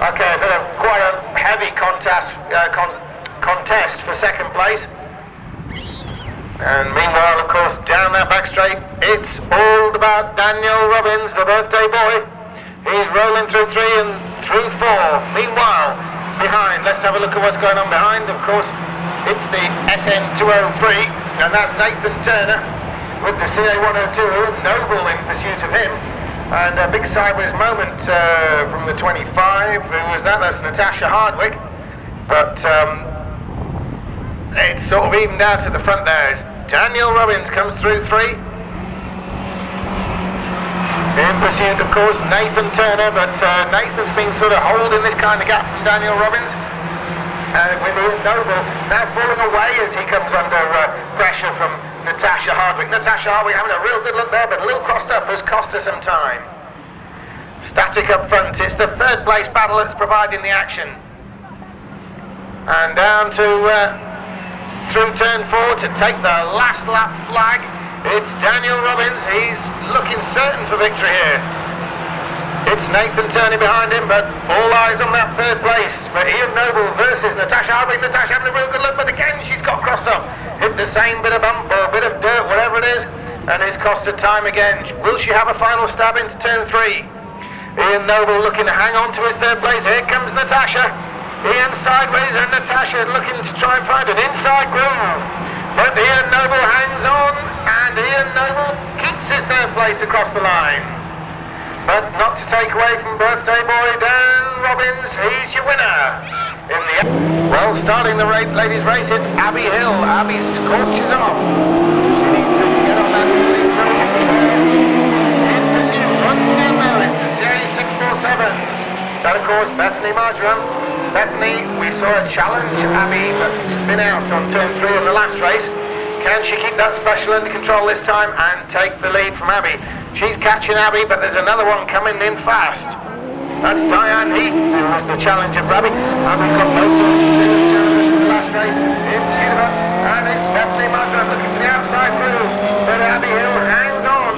Okay, quite a heavy contest for second place. And meanwhile, of course, down that back straight, it's all about Daniel Robbins, the birthday boy. He's rolling through 3 and through 4. Meanwhile, behind, let's have a look at what's going on behind. Of course, it's the SN203, and that's Nathan Turner with the CA102, Noble in pursuit of him. And a big sideways moment from the 25. Who was that? That's Natasha Hardwick. But it's sort of evened out at the front there. Daniel Robbins comes through 3. In pursuit, of course, Nathan Turner, but Nathan's been sort of holding this kind of gap from Daniel Robbins. With Noble now falling away as he comes under pressure from Natasha Hardwick. Natasha Hardwick having a real good look there, but a little crossed up has cost her some time. Static up front, it's the third place battle that's providing the action. And down to through turn 4 to take the last lap flag. It's Daniel Robbins. He's looking certain for victory here. It's Nathan turning behind him, but all eyes on that third place for Ian Noble versus Natasha Harvey. Natasha having a real good look, but again she's got crossed up. Hit the same bit of bump or a bit of dirt, whatever it is, and it's cost her time again. Will she have a final stab into turn 3? Ian Noble looking to hang on to his third place. Here comes Natasha. Ian sideways and Natasha looking to try and find an inside groove. But Ian Noble hangs on, and Ian Noble keeps his third place across the line. But not to take away from birthday boy Dan Robbins, he's your winner. Well, starting the ladies' race, it's Abby Hill. Abby scorches off. She needs to get on that lead through. In pursuit, once again now, it's the CA647. That, of course, Bethany Marjoram. Bethany, we saw her challenge Abby, but spin out on turn 3 in the last race. Can she keep that special under control this time and take the lead from Abby? She's catching Abby, but there's another one coming in fast. That's Diane Heath, who was the challenger for Abby. Abby's got both of the last race. In pursuit of her, and it's Bethany Marjoram looking for the outside groove, but Abby Hill hangs on.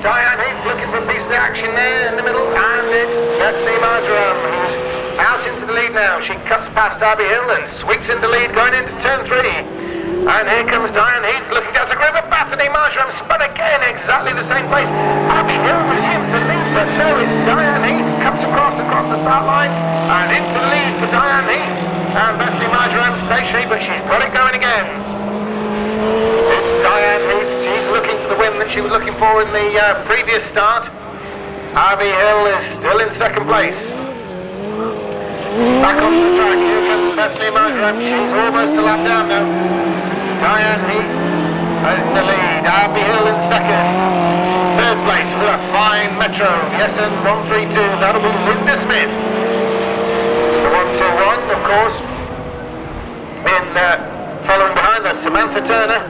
Diane Heath looking for a piece of the action there in the middle, and it's Bethany Marjoram who's out into the lead now. She cuts past Abby Hill and sweeps into the lead going into turn 3. And here comes Diane Heath looking down to groove, but Bethany Marjoram spun again, exactly the same place. Abby Hill resumes the lead, but no, it's Diane Heath, cuts across the start line, and into the lead for Diane Heath. And Bethany Marjoram stationary, but she's got it going again. It's Diane Heath, she's looking for the win that she was looking for in the previous start. Abby Hill is still in second place. Back onto the track, here comes Bethany Marjoram, she's almost a lap down now. Diane Heath in the lead, Abby Hill in second. Third place with a fine Metro, the SN132, that'll be Linda Smith. The 121, of course, in following behind us, Samantha Turner.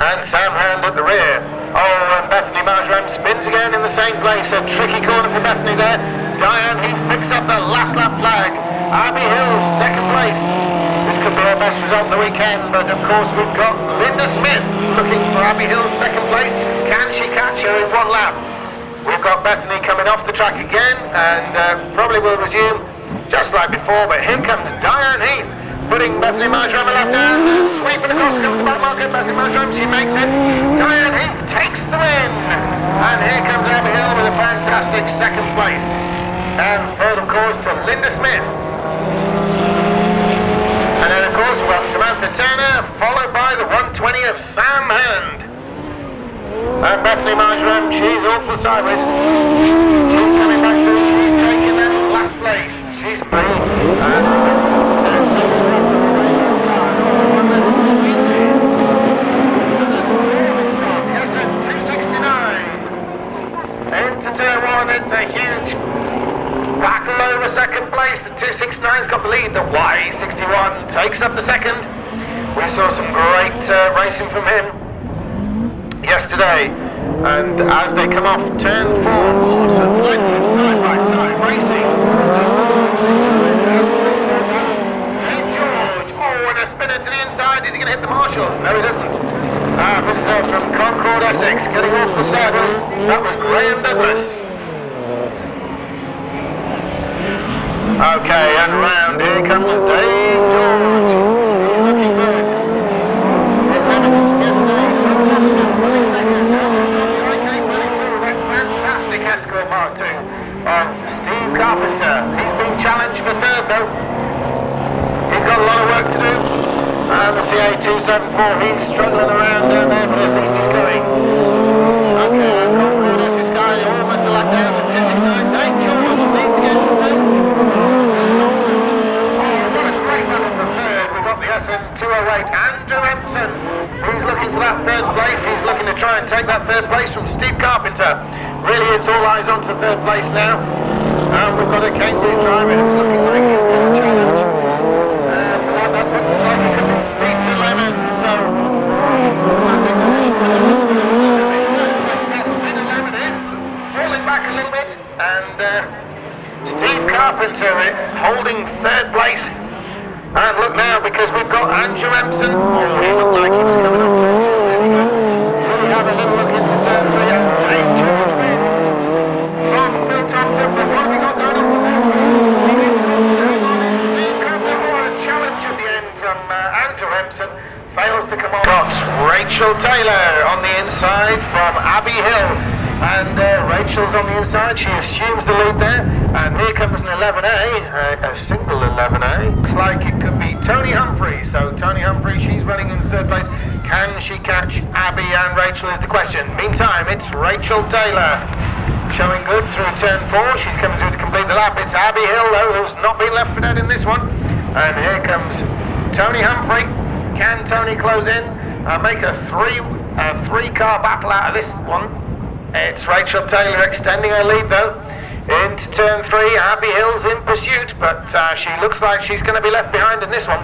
And Sam Hand at the rear. Oh, and Bethany Marjoram spins again in the same place, a tricky corner for Bethany there. Diane Heath picks up the last lap flag. Abby Hill, second place. This could be her best result of the weekend, but of course we've got Linda Smith looking for Abby Hill's second place. Can she catch her in one lap? We've got Bethany coming off the track again, and probably will resume just like before, but here comes Diane Heath, putting Bethany Marjoram a lap down, sweeping across, comes the back market, Bethany Marjoram, she makes it. Diane Heath takes the win, and here comes Abby Hill with a fantastic second place. And third, of course, to Linda Smith. And then, of course, we've got Samantha Turner, followed by the 120 of Sam Hand. And Bethany Marjoram, she's awful sideways. She's coming back through, she's taking that last place. She's free. Yes, at 269. Into turn 1, it's a huge battle over second place. The 269's got the lead. The Y61 takes up the second. We saw some great racing from him yesterday, and as they come off turn 4, awesome plenty of side-by-side racing. Hey George, oh, and a spinner to the inside. Is he going to hit the marshals? No, he doesn't. This is from Concord, Essex, getting off the saddles. That was Graham Douglas. Okay, and round here comes Dave George. He's looking good. His nemesis yesterday, running second. That fantastic Escort Mark II of Steve Carpenter. He's been challenged for third though. He's got a lot of work to do. And the CA274, he's struggling around down there, but at least he's going. Okay, and Concord Essex guy almost a lap down with 269. Dave George leads again still. SN208, Andrew Empson. He's looking for that third place. He's looking to try and take that third place from Steve Carpenter. Really, it's all eyes on to third place now. And we've got a Cambridge driver who's looking like he's going to challenge. And without that looks like he could beat the lemon. So, I think the lemon is falling back a little bit. And Steve Carpenter holding third place. And look now, because we've got Andrew Empson. Oh, he looked like he was coming up to turn 2. There we go. So we have a little look into turn 3. And Dave George wins. to Remsen. Fails to come on. Got Rachel Taylor on the inside from Abbey Hill. And Rachel's on the inside. She assumes the lead there. And here comes an 11A, a single 11A. Looks like it could be Tony Humphrey. So Tony Humphrey, she's running in third place. Can she catch Abbey and Rachel is the question. Meantime, it's Rachel Taylor. Showing good through turn 4. She's coming through to complete the lap. It's Abbey Hill, though, who's not been left for dead in this one. And here comes Tony Humphrey. Can Tony close in and make a three-car battle out of this one? It's Rachel Taylor extending her lead, though. Into turn 3, Abbey Hill's in pursuit, but she looks like she's going to be left behind in this one.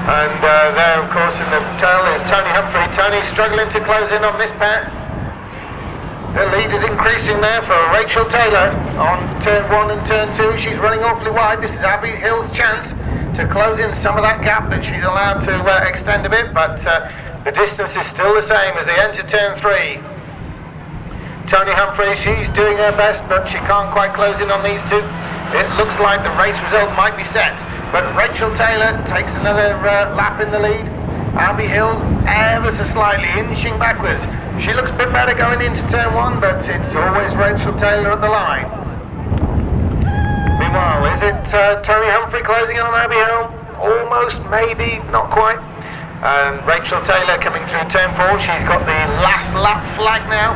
And there, of course, in the tail is Tony Humphrey. Tony struggling to close in on this pair. The lead is increasing there for Rachel Taylor on turn 1 and turn 2. She's running awfully wide. This is Abbey Hill's chance to close in some of that gap that she's allowed to extend a bit, but the distance is still the same as they enter turn 3. Tony Humphrey, she's doing her best, but she can't quite close in on these two. It looks like the race result might be set, but Rachel Taylor takes another lap in the lead. Abbey Hill ever so slightly inching backwards. She looks a bit better going into turn 1, but it's always Rachel Taylor at the line. Meanwhile, is it Tony Humphrey closing in on Abbey Hill? Almost, maybe, not quite. And Rachel Taylor coming through turn 4. She's got the last lap flag now.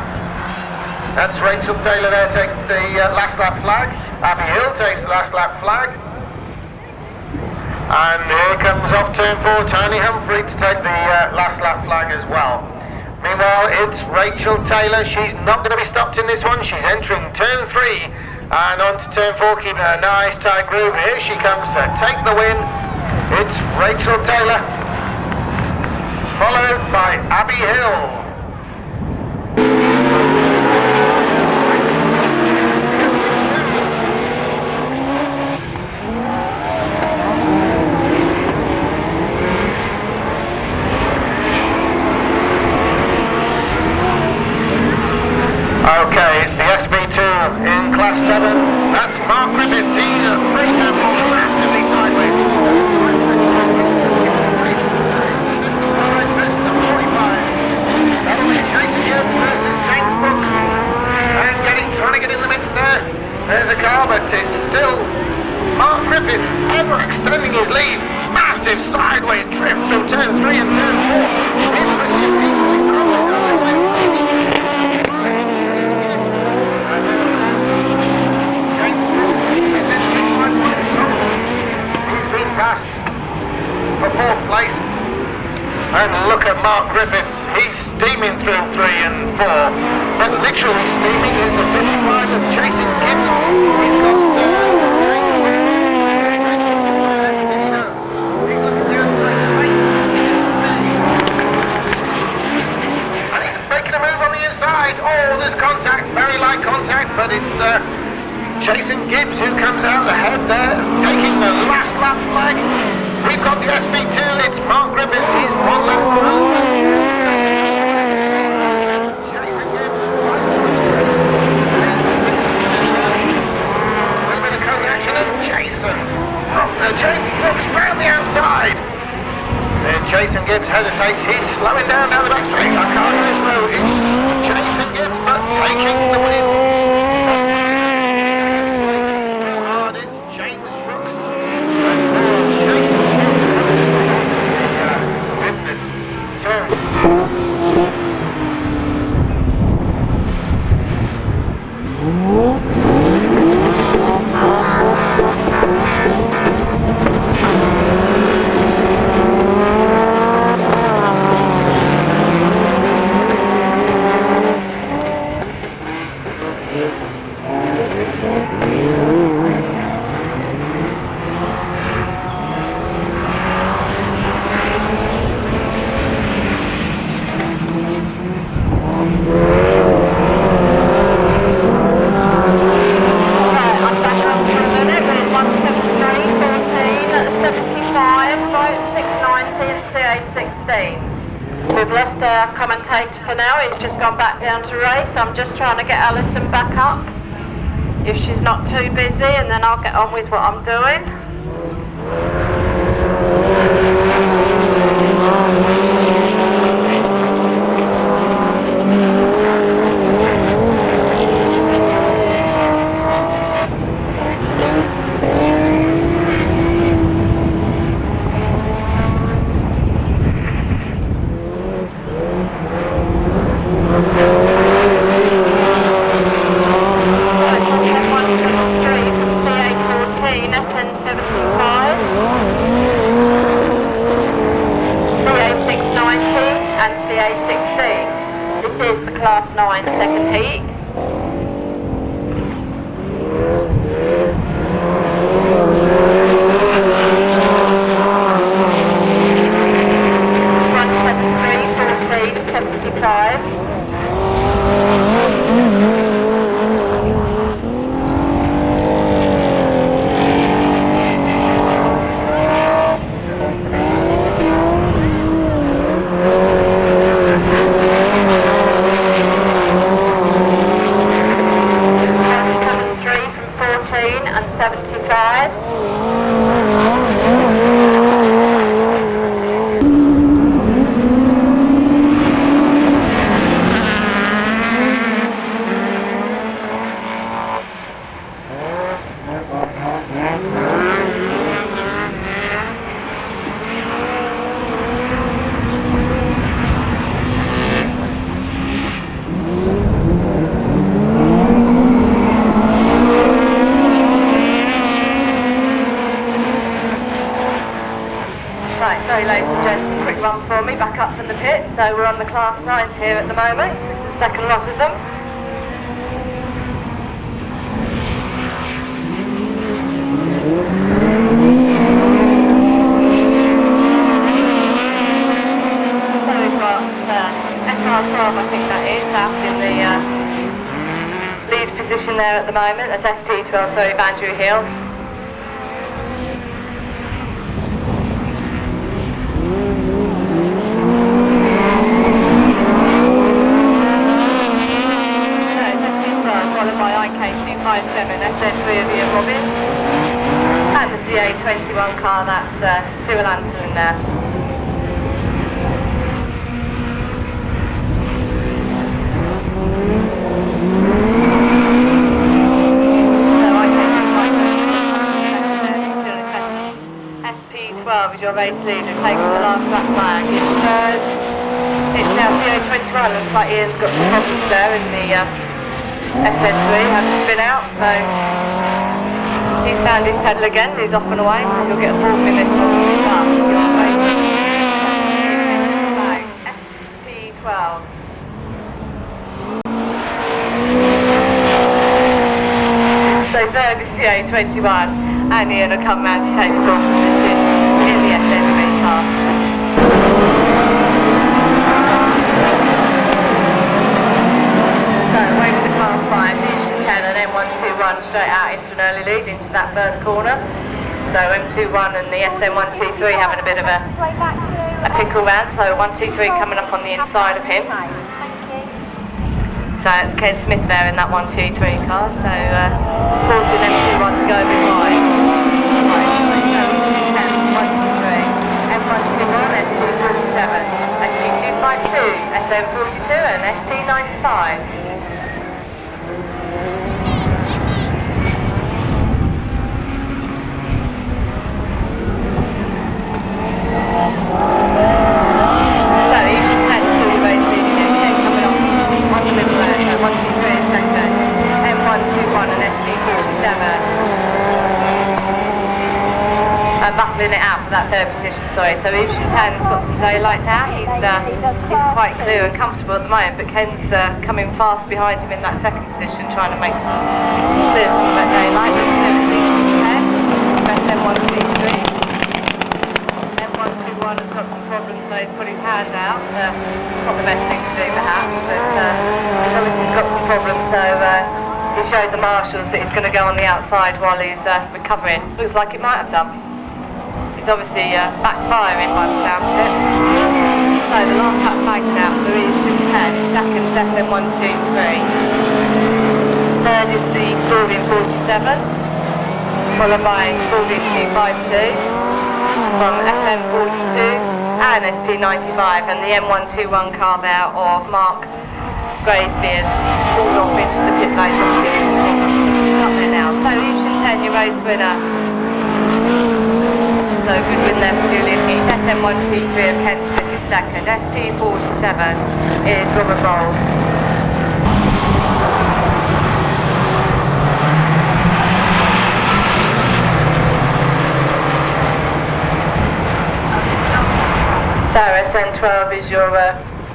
That's Rachel Taylor there, takes the last lap flag. Abbey Hill takes the last lap flag. And here comes off turn 4 Tony Humphrey to take the last lap flag as well. Meanwhile, it's Rachel Taylor. She's not going to be stopped in this one. She's entering turn 3 and on to turn 4, keeping a nice tight groove. Here she comes to take the win. It's Rachel Taylor, followed by Abbey Hill. Okay, it's the SB2 in Class 7. That's Mark Griffith. He's a three-time massively sideways. That'll be chasing him versus James Brooks. And trying to get in the mix there. There's a car, but it's still Mark Griffith ever extending his lead. Massive sideways drift through turn 3 and turn 4. It's pursuit equally strongly. Past for 4th place, and look at Mark Griffiths. He's steaming through 3 and 4, but literally steaming is the 55 of Chasing Gibbs. He's got and he's making a move on the inside. Oh, there's contact, very light contact, but it's Chasing Gibbs who comes out ahead there, taking the last lap flag. We've got the SB2, it's Mark Griffiths, he's 1 lap through. Chasing Gibbs. A little bit of code action and Jason. James Brooks round the outside. Then Jason Gibbs hesitates, he's slowing down the back straight. I can't go through. It's Jason Gibbs, but taking the win. We've lost our commentator for now, he's just gone back down to race. I'm just trying to get Alison back up, if she's not too busy, and then I'll get on with what I'm doing. Class 9 second heat. And 75. Right, sorry ladies and gentlemen, quick run for me, back up from the pit. So we're on the Class 9s here at the moment, this is the second lot of them. So we've got SR12, I think that is, out in the lead position there at the moment. That's SP12, sorry, Bandrew Hill. Followed by IK257, SN3 of Ian Robbins, and the CA21 car, that's Cyril Anselin there. So IK257, SP12 is your race leader, taking the last lap flag. It's now CA21, looks like Ian's got some problems there in the SN3 hasn't been out, so he's found his pedal again, he's off and away, and you'll get a 4 minute start. SP12. So third is CA21, and Ian will come round to take the fourth position in the SN3 car. So away with the Class 5, the issue 10 and M121 straight out into an early lead into that first corner. So M21 and the SM123 having a bit of a pickle round, so 123 coming up on the inside of him. So it's Ken Smith there in that 123 car, so forcing M21 to go a bit wide. M121, SP47, SP252, SM42 and SP95. Battling it out for that third position, sorry. So Yves Chatan's got some daylight now. He's quite clear and comfortable at the moment, but Ken's coming fast behind him in that second position, trying to make some clear some of that daylight. M123. M121 has got some problems, so he's put his hand out. Not the best thing to do perhaps, but obviously he's got some problems, so he showed the marshals that he's going to go on the outside while he's recovering. Looks like it might have done. He's obviously backfiring by the sound of it. So the last lap flags out, Louise is 10, second SM123. Third is the Storian 47, followed by Storian 252 from SM42 and SP95, and the M121 car there of Mark Graysbeard pulled off into the pit lane. Up there now. So Euston 10, your race winner. So good win there for Julian Heath. SM1T3 of Kent Smith is second. SP47 is Robert Bowles. So SN12 is your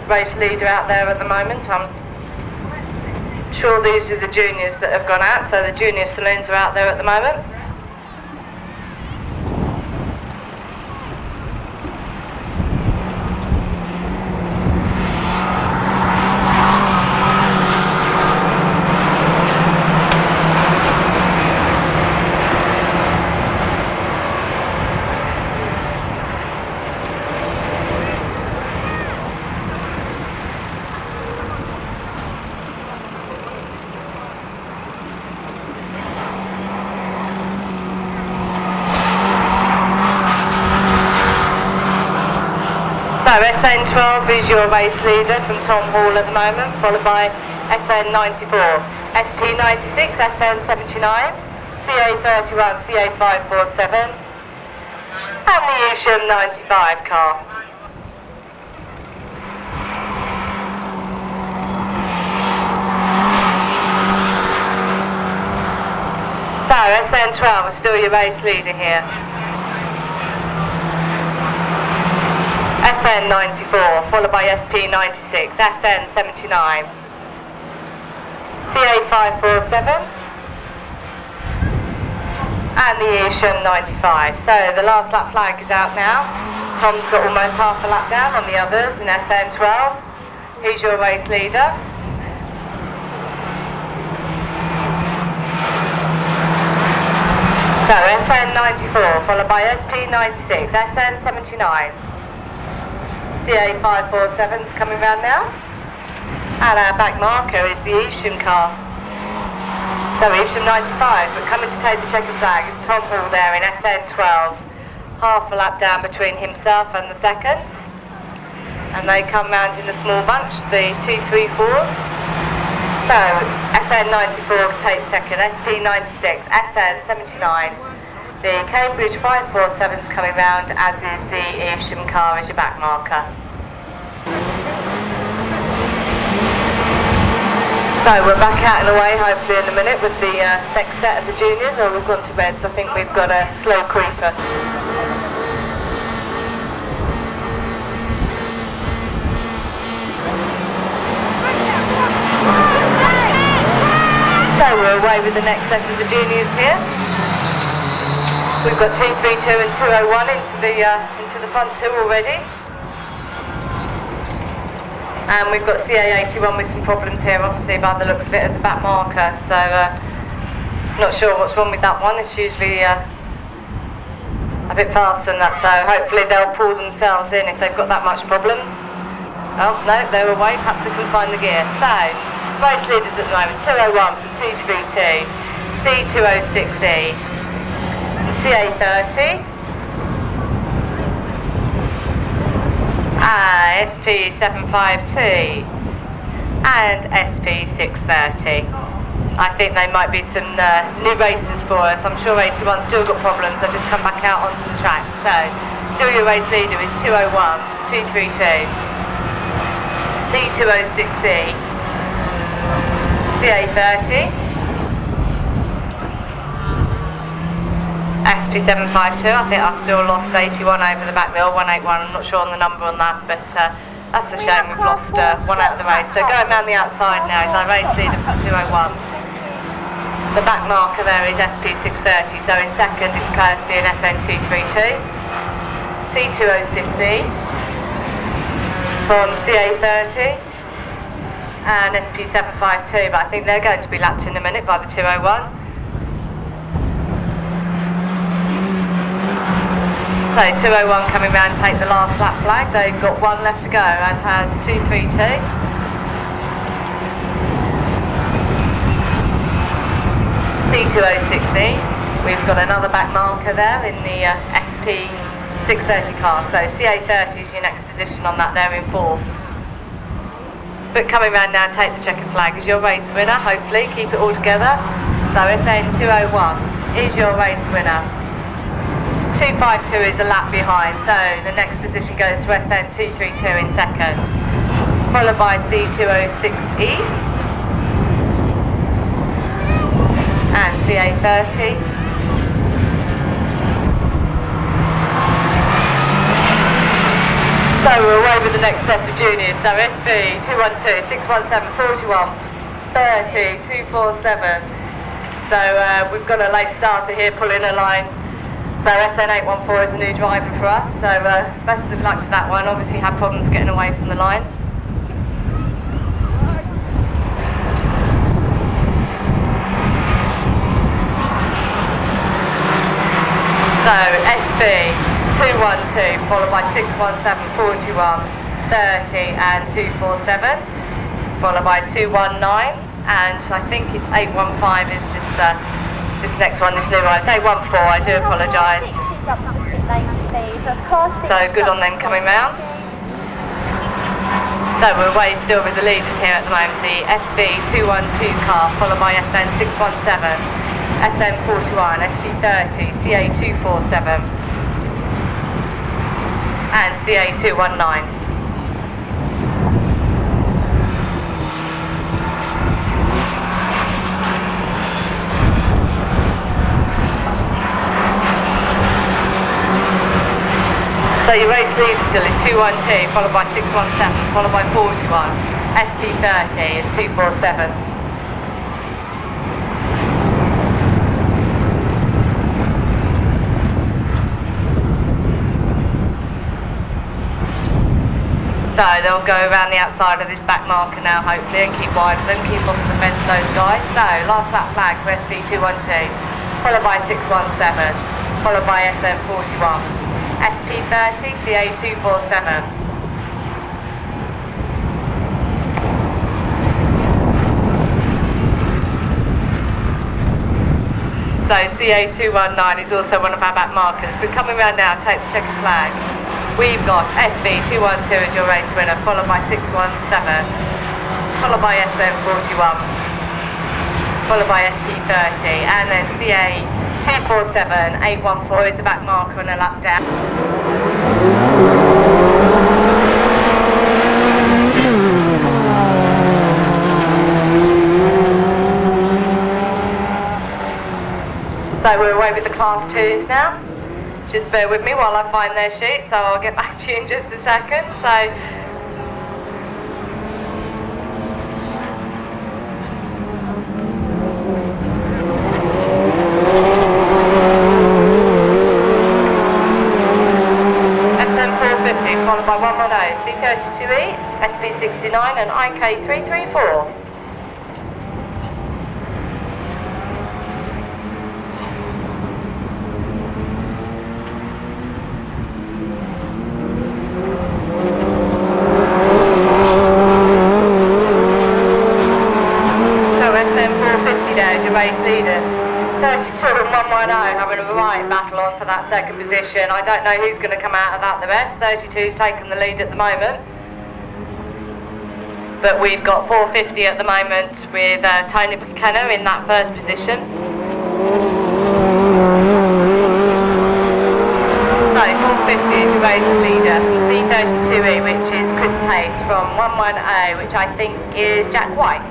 race leader out there at the moment. I'm sure these are the juniors that have gone out, so the junior saloons are out there at the moment. So SN12 is your race leader from Tom Hall at the moment, followed by SN94, SP96, SN79, CA31, CA547, and the Euston 95 car. So SN12 is still your race leader here. SN94, followed by SP96, SN79, CA547, and the Euston 95. So the last lap flag is out now. Tom's got almost half a lap down on the others in SN12. He's your race leader. So SN94, followed by SP96, SN79. CA547's coming round now, and our back marker is the Euston car. So Euston 95, but coming to take the checkered flag is Tom Hall there in SN12, half a lap down between himself and the second, and they come round in a small bunch, the 2-3-4s. So SN94 takes second, SP96, SN79. The Cambridge 547's coming round, as is the Euston car as your back marker. So we're back out and away hopefully in a minute with the next set of the juniors, or we've gone to bed, so I think we've got a slow creeper. So we're away with the next set of the juniors here. We've got 232 and 201 into the front two already. And we've got CA81 with some problems here, obviously by the looks of it, as a back marker. So not sure what's wrong with that one. It's usually a bit faster than that, so hopefully they'll pull themselves in if they've got that much problems. Oh no, they're away, perhaps they can find the gear. So race leaders at the moment, 201 for 232, C206E, CA30, SP752, and SP630. I think they might be some new races for us. I'm sure 81 still got problems. They've just come back out onto the track. So still your race leader is 201, 232, C206E, CA30, SP752, I think I've still lost 81 over the back wheel, 181, I'm not sure on the number on that, but that's a shame, we've lost one out of the race. So going around the outside now is our race leader for 201. The back marker there is SP630, so in second it's Kirsty and FN232, C206E from CA30, and SP752, but I think they're going to be lapped in a minute by the 201. So 201 coming round to take the last lap flag. They've got one left to go, as has 232. C206E. We've got another back marker there in the SP630. 6:30 car. So CA30 is your next position on that there in 4th. But coming round now, take the checkered flag as your race winner, hopefully, keep it all together. So SN201 is your race winner. 252 is a lap behind, so the next position goes to SN232 in 2nd, followed by C206E and CA30. So we're away with the next set of juniors. So SB 212, 617, 41, 30, 247. So we've got a late starter here pulling a line. So SN814 is a new driver for us. So best of luck to that one. Obviously had problems getting away from the line. So SB 212 followed by 617, 41, 30 and 247, followed by 219, and I think it's 815 is this next one, this new one. It's 814, I do apologise. So good on them coming round. So we're away still with the leaders here at the moment. The SB 212 car followed by SN 617, SN 41, SB 30, CA 247 and CA 219. So your race lead still is 212, followed by 617, followed by 41, ST 30 and 247. So they'll go around the outside of this back marker now, hopefully, and keep wide of them, keep off the fence those guys. So last lap flag for SB 212, followed by 617, followed by SM 41, SP 30, CA 247. So CA 219 is also one of our back markers. We're coming around now, take the checkered flag. We've got SB 212 as your race winner, followed by 617, followed by SM 41, followed by SP 30, and then CA 247, 814 is the back marker and a lap down. So we're away with the class 2s now. Just bear with me while I find their sheet, so I'll get back to you in just a second. So SM450 followed by 110, C32E, SP69 and IK334. Race leaders, 32 and 110 having a right battle on for that second position. I don't know who's going to come out of that the best. 32's taken the lead at the moment, but we've got 450 at the moment with Tony McKenna in that first position. So 450 is the race leader from C32E, which is Chris Pace, from 11A, which I think is Jack White.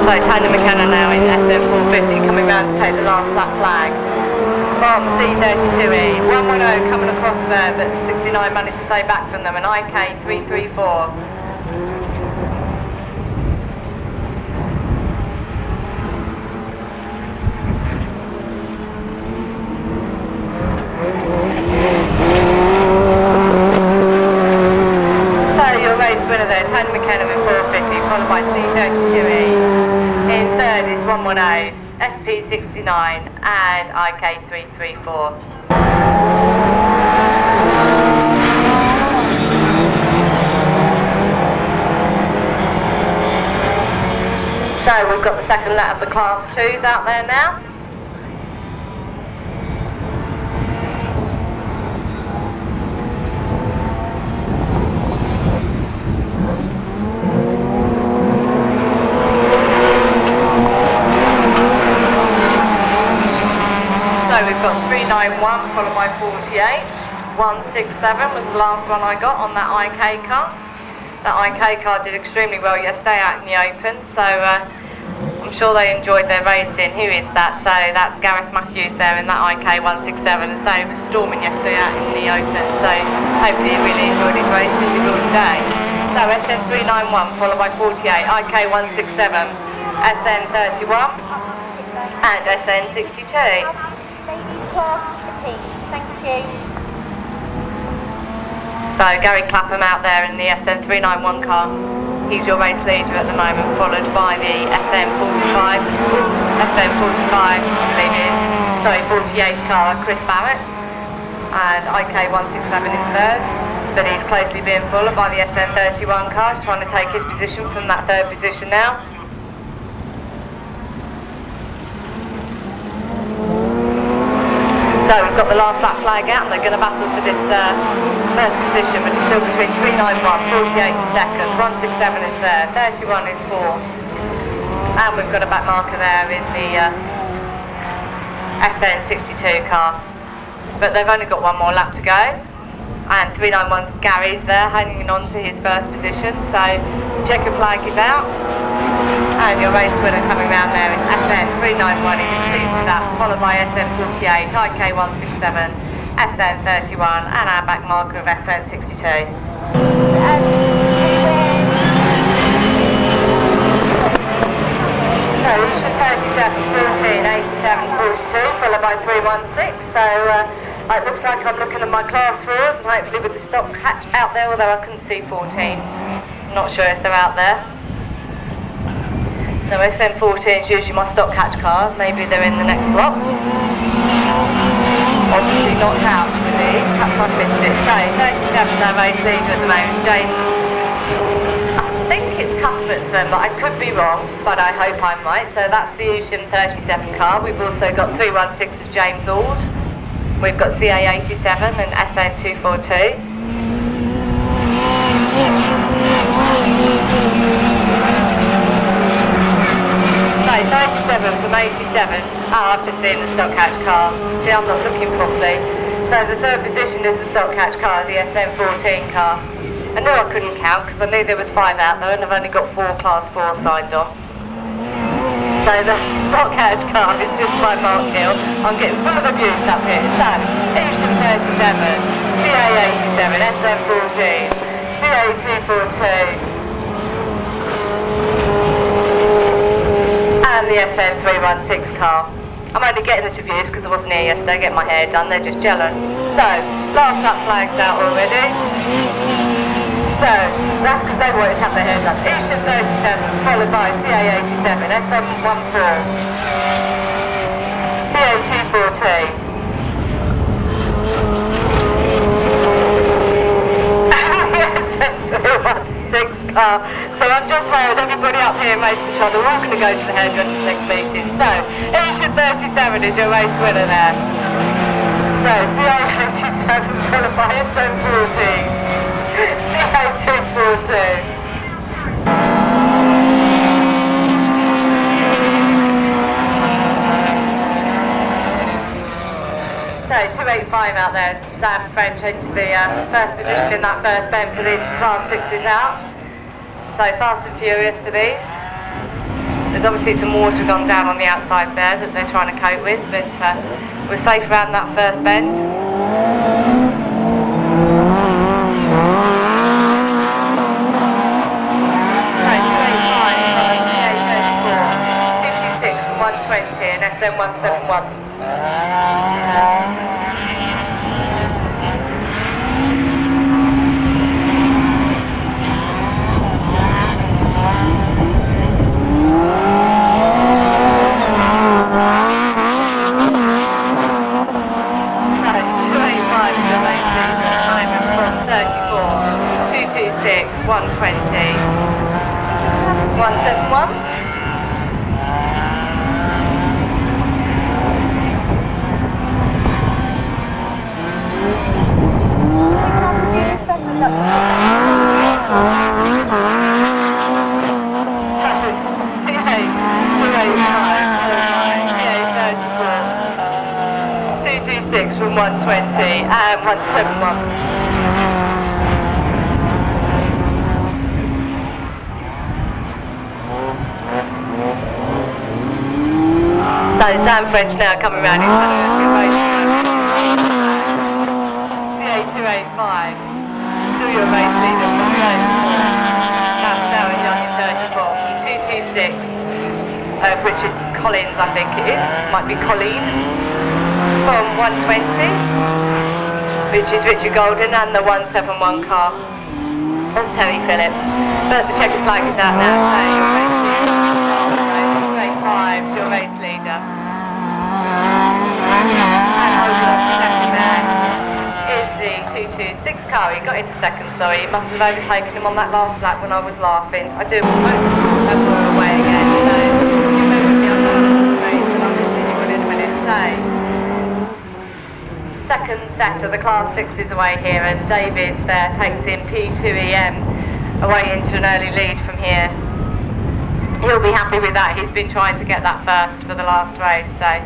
So Tony McKenna now in SM450 coming round to take the last lap flag from C32E. 110 coming across there, but 69 managed to stay back from them, and IK334. So your race winner there, Tony McKenna in 450, followed by C32E. In third is 118, SP69 and IK334. So we've got the second lot of the Class 2s out there now. So we've got 391 followed by 48. 167 was the last one I got on that IK car. That IK car did extremely well yesterday out in the open, so I'm sure they enjoyed their racing. Who is that? So that's Gareth Matthews there in that IK 167. As I say, it was storming yesterday out in the open, so hopefully he really enjoyed his race as he will today. So SN 391 followed by 48, IK 167, SN 31 and SN 62. Ladies, class 15. Thank you. So Gary Clapham out there in the SN 391 car. He's your race leader at the moment, followed by the SN 45, SN 45, I believe it is, sorry, 48 car, Chris Barrett, and IK 167 in third. But he's closely being followed by the SN 31 car. He's trying to take his position from that third position now. So we've got the last lap flag out and they're going to battle for this first position, but it's still between 391, 48 in second, 167 is there, 31 is fourth, and we've got a back marker there in the SN 62 car. But they've only got one more lap to go, and 391's Gary's there hanging on to his first position, so the checkered flag is out. And your race winner coming round there is SN 391 in lead with that, followed by SN 48, IK 167, SN 31 and our back marker of SN 62. So Richard 37, 14, 87, 42, followed by 316. So it looks like I'm looking at my class 4s and hopefully with the stock hatch out there, although I couldn't see 14. I'm not sure if they're out there. So SN14 is usually my stock hatch cars, maybe they're in the next lot. Obviously not out with these, perhaps I missed it. So 37 our race leader at the moment, James. I think it's Cuthbertson, but I could be wrong, but I hope I'm right. So that's the Ocean 37 car. We've also got 316 of James Ord. We've got CA87 and FN242. So 37 from 87. I've just seen the stock hatch car. See, I'm not looking properly. So the third position is the stock hatch car, the SN14 car. I knew I couldn't count because I knew there was 5 out there and I've only got 4 class 4 signed on. So the stock hatch car is just by Mark Hill. I'm getting full of abuse up here. So Ocean 37, CA87, SN14, CA242. And the SN316 car. I'm only getting this abuse because I wasn't here yesterday getting my hair done, they're just jealous. So, last lap flag's out already. So, that's because they wanted to have their hair done. Ocean 37, followed by CA87, SM14, CA214. SN316 car. So I've just hired everybody up here in race control. They're all going to go to the hairdresser's next meeting. So, Ocean 37 is your race winner there. So, CA87 followed by SM14, CA242. So 285 out there, Sam French into the first position in that first bend for these Class 6s out. So fast and furious for these. There's obviously some water gone down on the outside there that they're trying to cope with, but we're safe around that first bend. So 285, 56 from 120 and SM171. questions up to you. From 120 and 171. So Sam French now coming round, he's telling us your race. CA285, still your race leader from 284. Now Young in 34 from 226. Richard Collins, I think it is, might be Colleen. From 120, which is Richard Golden, and the 171 car from Terry Phillips. But the checkered flag is out now, so your race leader. Grade 5's your race leader. And holding on to second there is the 226 car. He got into second, sorry. He must have overtaken him on that last lap when I was laughing. I do and we're away again, so you may be on the race, and I'll continue on in a minute. So second set of the Class 6s away here, and David there takes in P2EM away into an early lead from here. He'll be happy with that. He's been trying to get that first for the last race, so.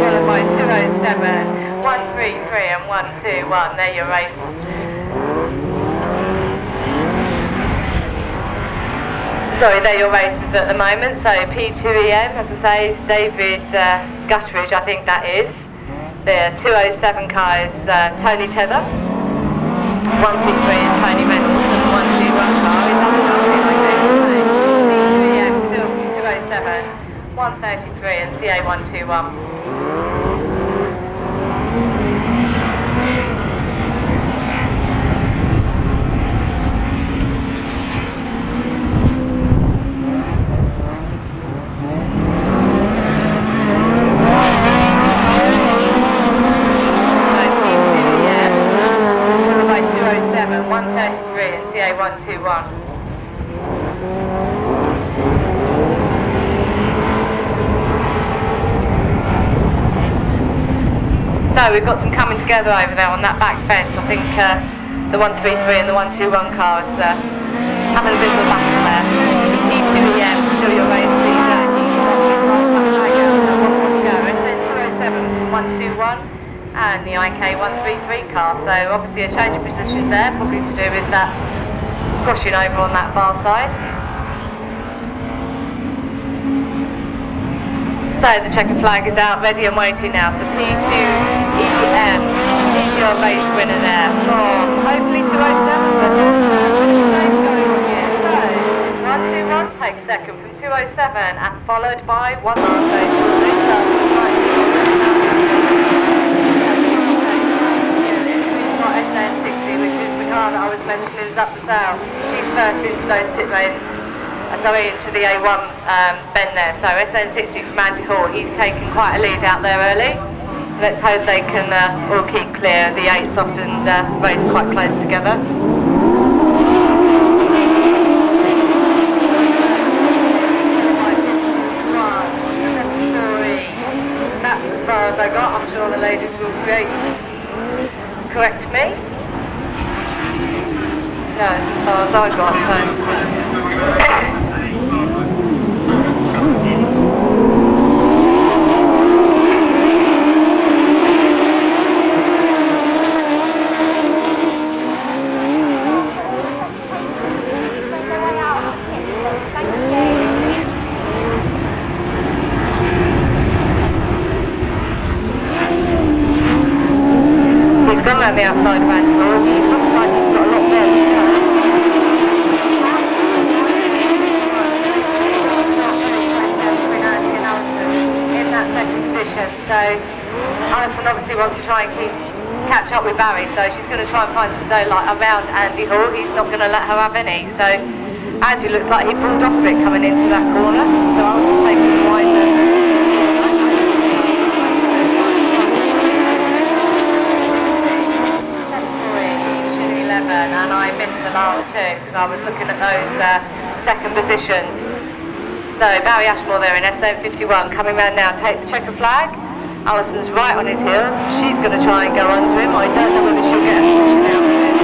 Followed by 207, 133 and 121. They're your race. Sorry, they're your races at the moment. So P2EM, as I say, is David Gutteridge, I think that is. The 207 car is Tony Tether. 133 is Tony Reynolds, and the 121 car is P2EM, still 207, 133 and CA121. So we've got some coming together over there on that back fence. I think the 133 and the 121 cars having a bit of a battle there. P2EM, still your race leader. SN207, 121 and the IK 133 car. So obviously a change of position there, probably to do with that squashing over on that far side. So the checkered flag is out, ready and waiting now. So P2EM is your race winner there from hopefully 207. But so 121 takes second from 207 and followed by 1 SN60, which is the car that I was mentioning is up for sale. He's first into those pit lanes. Sorry, into the A1 bend there. So SN60 from Andy Hall, he's taken quite a lead out there early. Let's hope they can all keep clear. The 8s often race quite close together. That's as far as I got. I'm sure the ladies will correct me. No, it's as far as I got. So. He's gone around the outside of Andy Hall. He looks like he's got a lot more. In that second position. So Alison obviously wants to try and catch up with Barry, so she's going to try and find some daylight around Andy Hall. He's not going to let her have any. So Andy looks like he pulled off a bit coming into that corner. So Alison's taking the wider. And I missed the last two because I was looking at those second positions. So Barry Ashmore there in SM51 coming round now, take the checker flag. Alison's right on his heels. She's going to try and go under him. I don't know whether she'll get a position out of it.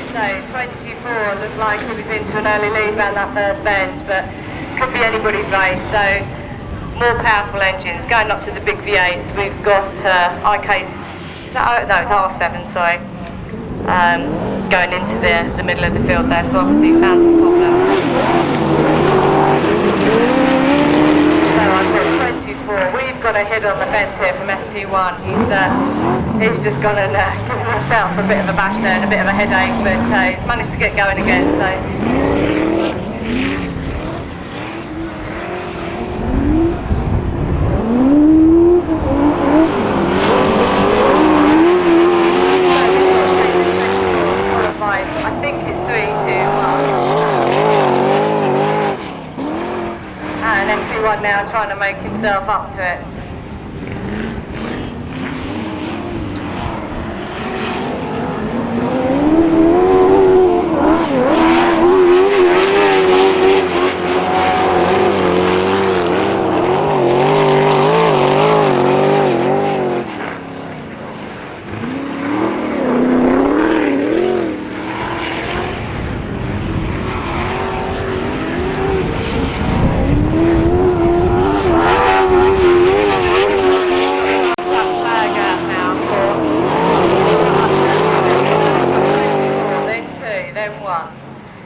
So 24 looks like he was into an early lead around that first bend, but could be anybody's race. So more powerful engines going up to the big V8s. We've got IK. No, it's R7. Sorry. Going into the middle of the field there. So obviously found some problems. So I've got 24. We've got a hit on the fence here from SP1. He's just gone and given himself a bit of a bash there and a bit of a headache, but he's managed to get going again. So. I think it's 3, 2, 1. And SP1 now trying to make himself up to it.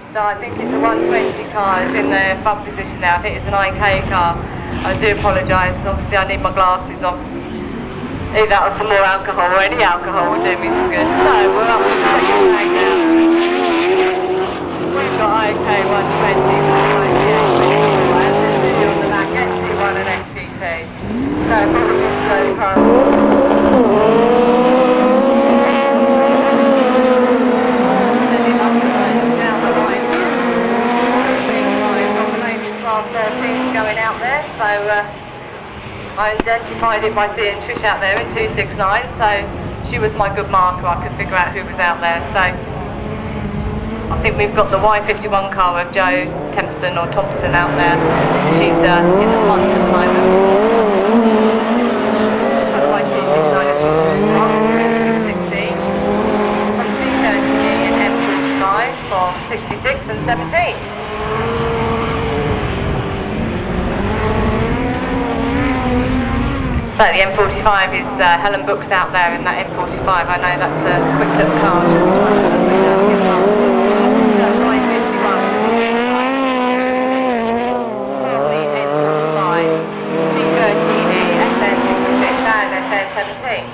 So I think it's a 120 car is in the front position now. I think it's an IK car. I do apologise, obviously I need my glasses on. Either that or some more alcohol, or any alcohol will do me some good. So we're up to the second flag now. We've got IK 120, IK on the back, SC1 and SC2. So apologies for those cars. Going out there, so I identified it by seeing Trish out there in 269, so she was my good marker. I could figure out who was out there. So I think we've got the Y51 car of Jo Thompson out there. She's in the front at the moment. So the Y269 is 616 from C30 and M45 from 66 and 17. So the M45 is Helen Brooks out there in that M45. I know that's a quick little car. So Y51, M45, C30E, SN66 and SN17.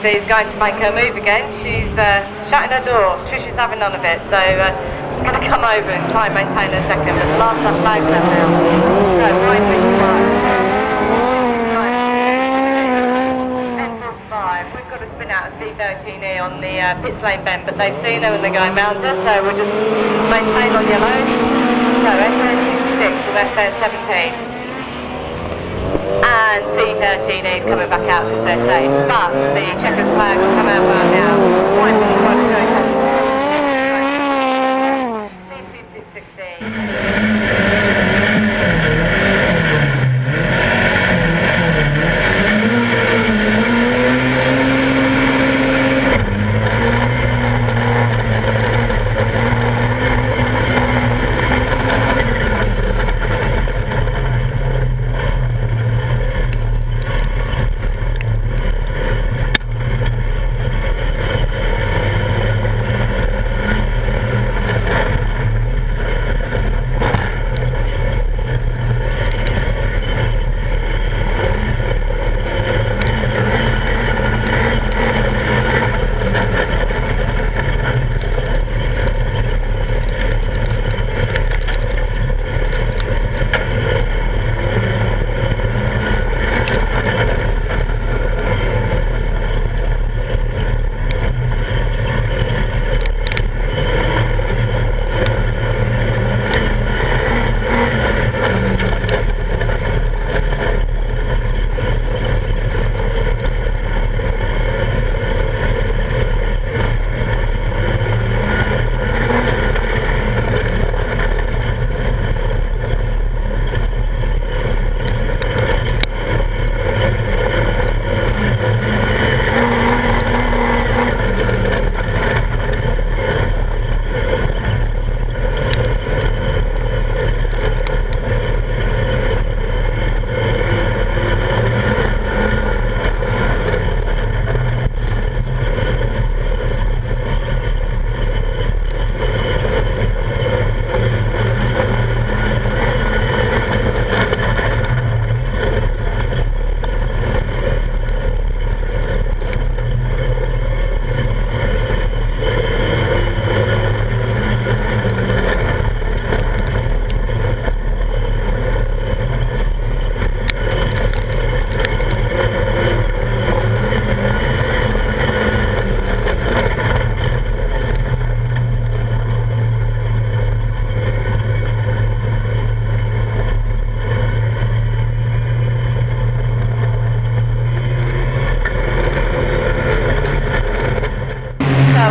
Is going to make her move again. She's shutting her door. Trish is having none of it, so she's going to come over and try and maintain her second. But the last lap flags out now. So M45. We've got to spin out a C13E on the pits lane bend, but they've seen her and they're going round her, so we'll just maintain on yellow. So SN66 with SN17. And C13 is coming back out because they're safe, but the checkers flag will come out right now. White on the front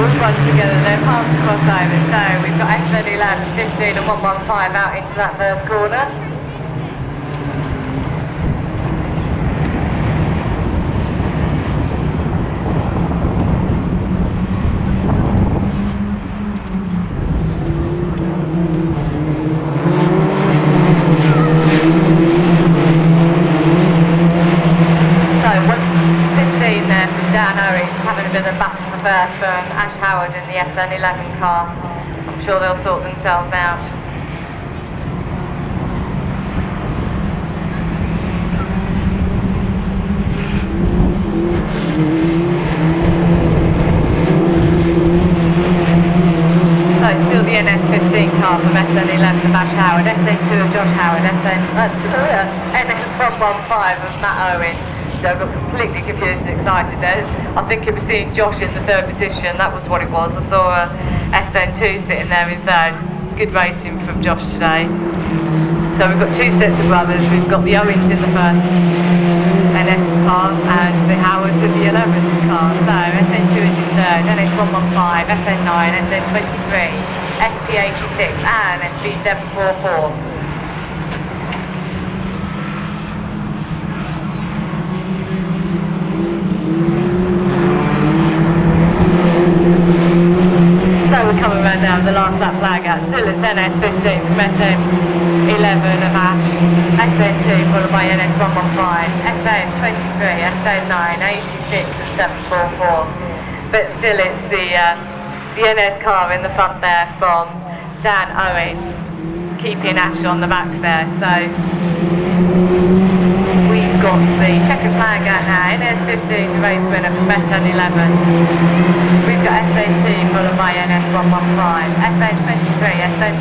we've run together, they're past the crossover, so we've got SN11, 15 and 115 out into that first corner. Having a bit of a battle for first from Ash Howard in the SN11 car. I'm sure they'll sort themselves out. So still the NS15 car from SN11 of Ash Howard, SN2 of Josh Howard, NS115 of Matt Owen. I got completely confused and excited there. I think it was seeing Josh in the third position, that was what it was. I saw SN2 sitting there in third. Good racing from Josh today. So we've got two sets of brothers. We've got the Owens in the first NS car and the Howards in the 11th car. So SN2 is in third, NS115, SN9, SN23, SP86 and SP744. So we're coming around now the last lap flag out. Still it's NS15 from SN11 of Ash, SN2 followed by NS115, SN23, SN9, 86 and 744. But still it's the NS car in the front there from Dan Owen, keeping Ash on the back there. So we've got the checkered flag out now, NS15 the race winner from SN11. We've got SN2 followed by NS115, SN23, SN9,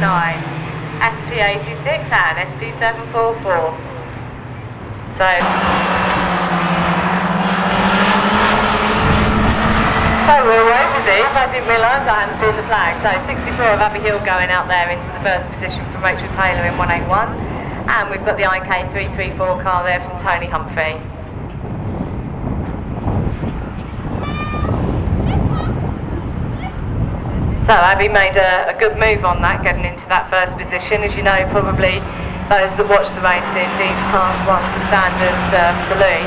SP86 and SP744. So we're away with these. I didn't realise I hadn't seen the flag. So 64 of Abbey Hill going out there into the first position from Rachel Taylor in 181. And we've got the IK334 car there from Tony Humphrey. So Abby made a good move on that, getting into that first position. As you know, probably those that watch the racing, these cars want the standard saloon.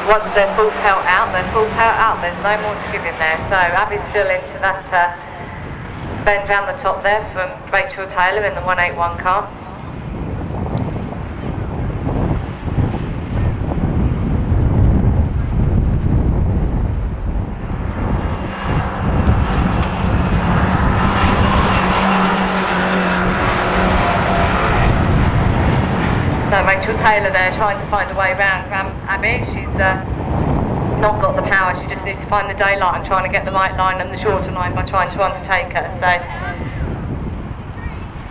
Once they're full pelt out, they're full pelt out. There's no more to give in there. So Abby's still into that bend round the top there from Rachel Taylor in the 181 car. So Rachel Taylor there trying to find a way around Abby. She's not got the power, she just needs to find the daylight and trying to get the right line and the shorter line by trying to undertake her. So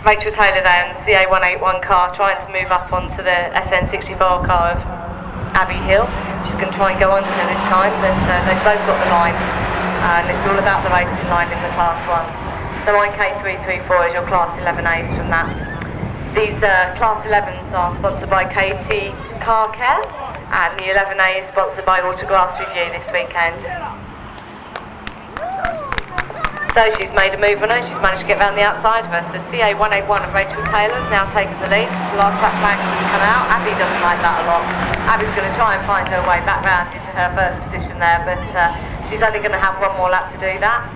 Rachel Taylor there in the CA181 car trying to move up onto the SN64 car of Abbey Hill. She's going to try and go under her this time, but they've both got the line and it's all about the racing line in the class 1s. So IK334 is your class 11As from that. These Class 11s are sponsored by KT Car Care and the 11A is sponsored by Autograss Review this weekend. So she's made a move on her, she's managed to get around the outside of her. So CA181 of Rachel Taylor has now taken the lead. The last lap flag has come out. Abby doesn't like that a lot. Abby's going to try and find her way back round into her first position there, but she's only going to have one more lap to do that.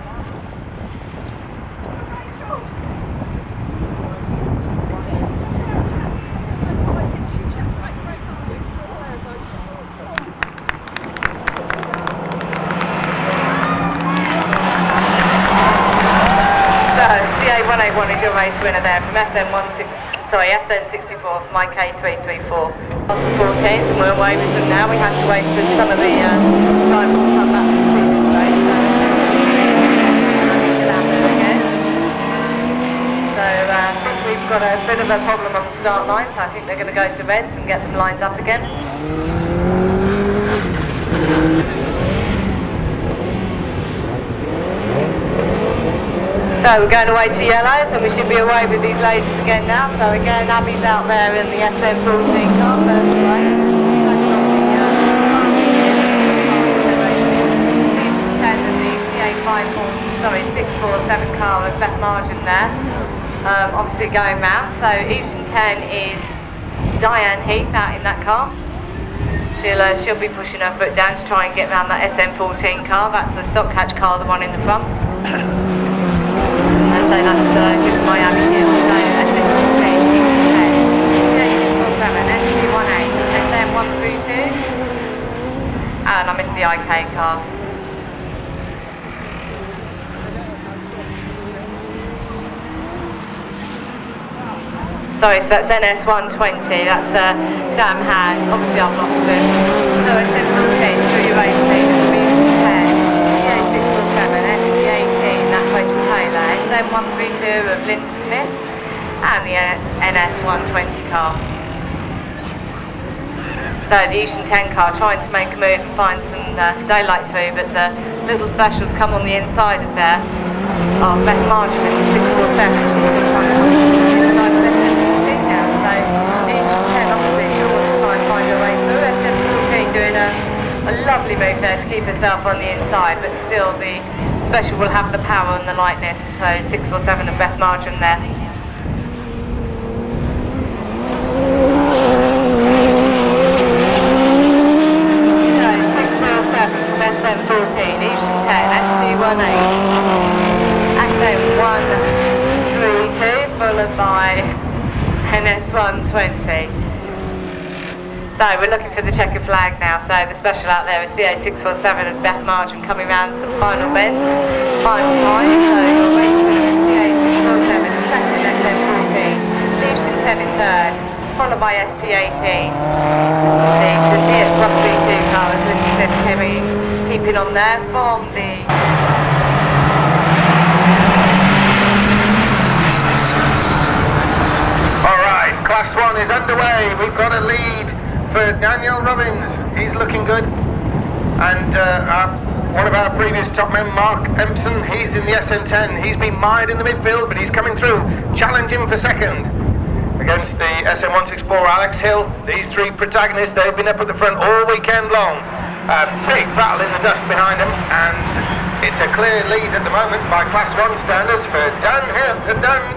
CA181 is your race winner there from SN64 from IK334. Lots of 14s and we're away with them now. We have to wait for some of the drivers to come back to the previous race. So I think we've got a bit of a problem on the start line, so I think they're going to go to reds and get them lined up again. So we're going away to yellows and we should be away with these ladies again now. So again, Abby's out there in the SN14 car first away. The CA5 647 car with Beth Margin there, opposite going round. So Eastern 10 is Diane Heath out in that car. She'll be pushing her foot down to try and get around that SM14 car. That's the stock hatch car, the one in the front. And so that's given Miami Hill. So SM14, SC18, SM132, and I missed the IK car. Sorry, so that's NS120, that's Sam Hand, obviously I've lost it. So SM14, through your 18, SB10, EA647, SB18, that's Rachel Taylor, SM132 of Linda Smith, and the NS120 car. So the Eastern 10 car trying to make a move and find some daylight through, but the little specials come on the inside of there. Oh, Beth Margin in the 647, she's trying to come inside of SM14 now. So Eastern 10 obviously she'll want to try and find her way through. SM14 doing a lovely move there to keep herself on the inside, but still the special will have the power and the lightness. So 647 and Beth Margin there. SM14, Eastern 10, SD18, SM132, followed by NS120. So we're looking for the checker flag now, so the special out there is CA647 and Beth Margin coming round to the final bend, final time, so you're waiting for CA647 in second, SM14, Eastern 10 in third, followed by SP18. The Neots Autograss car is Linda Smith keeping on there from the Alright, Class 1 is underway. We've got a lead for Daniel Robbins. He's looking good. And one of our previous top men, Mark Empson, he's in the SN10. He's been mired in the midfield, but he's coming through, challenging for second. Against the SM164, Alex Hill. These three protagonists, they've been up at the front all weekend long. Big battle in the dust behind them, and it's a clear lead at the moment by Class 1 standards for Dan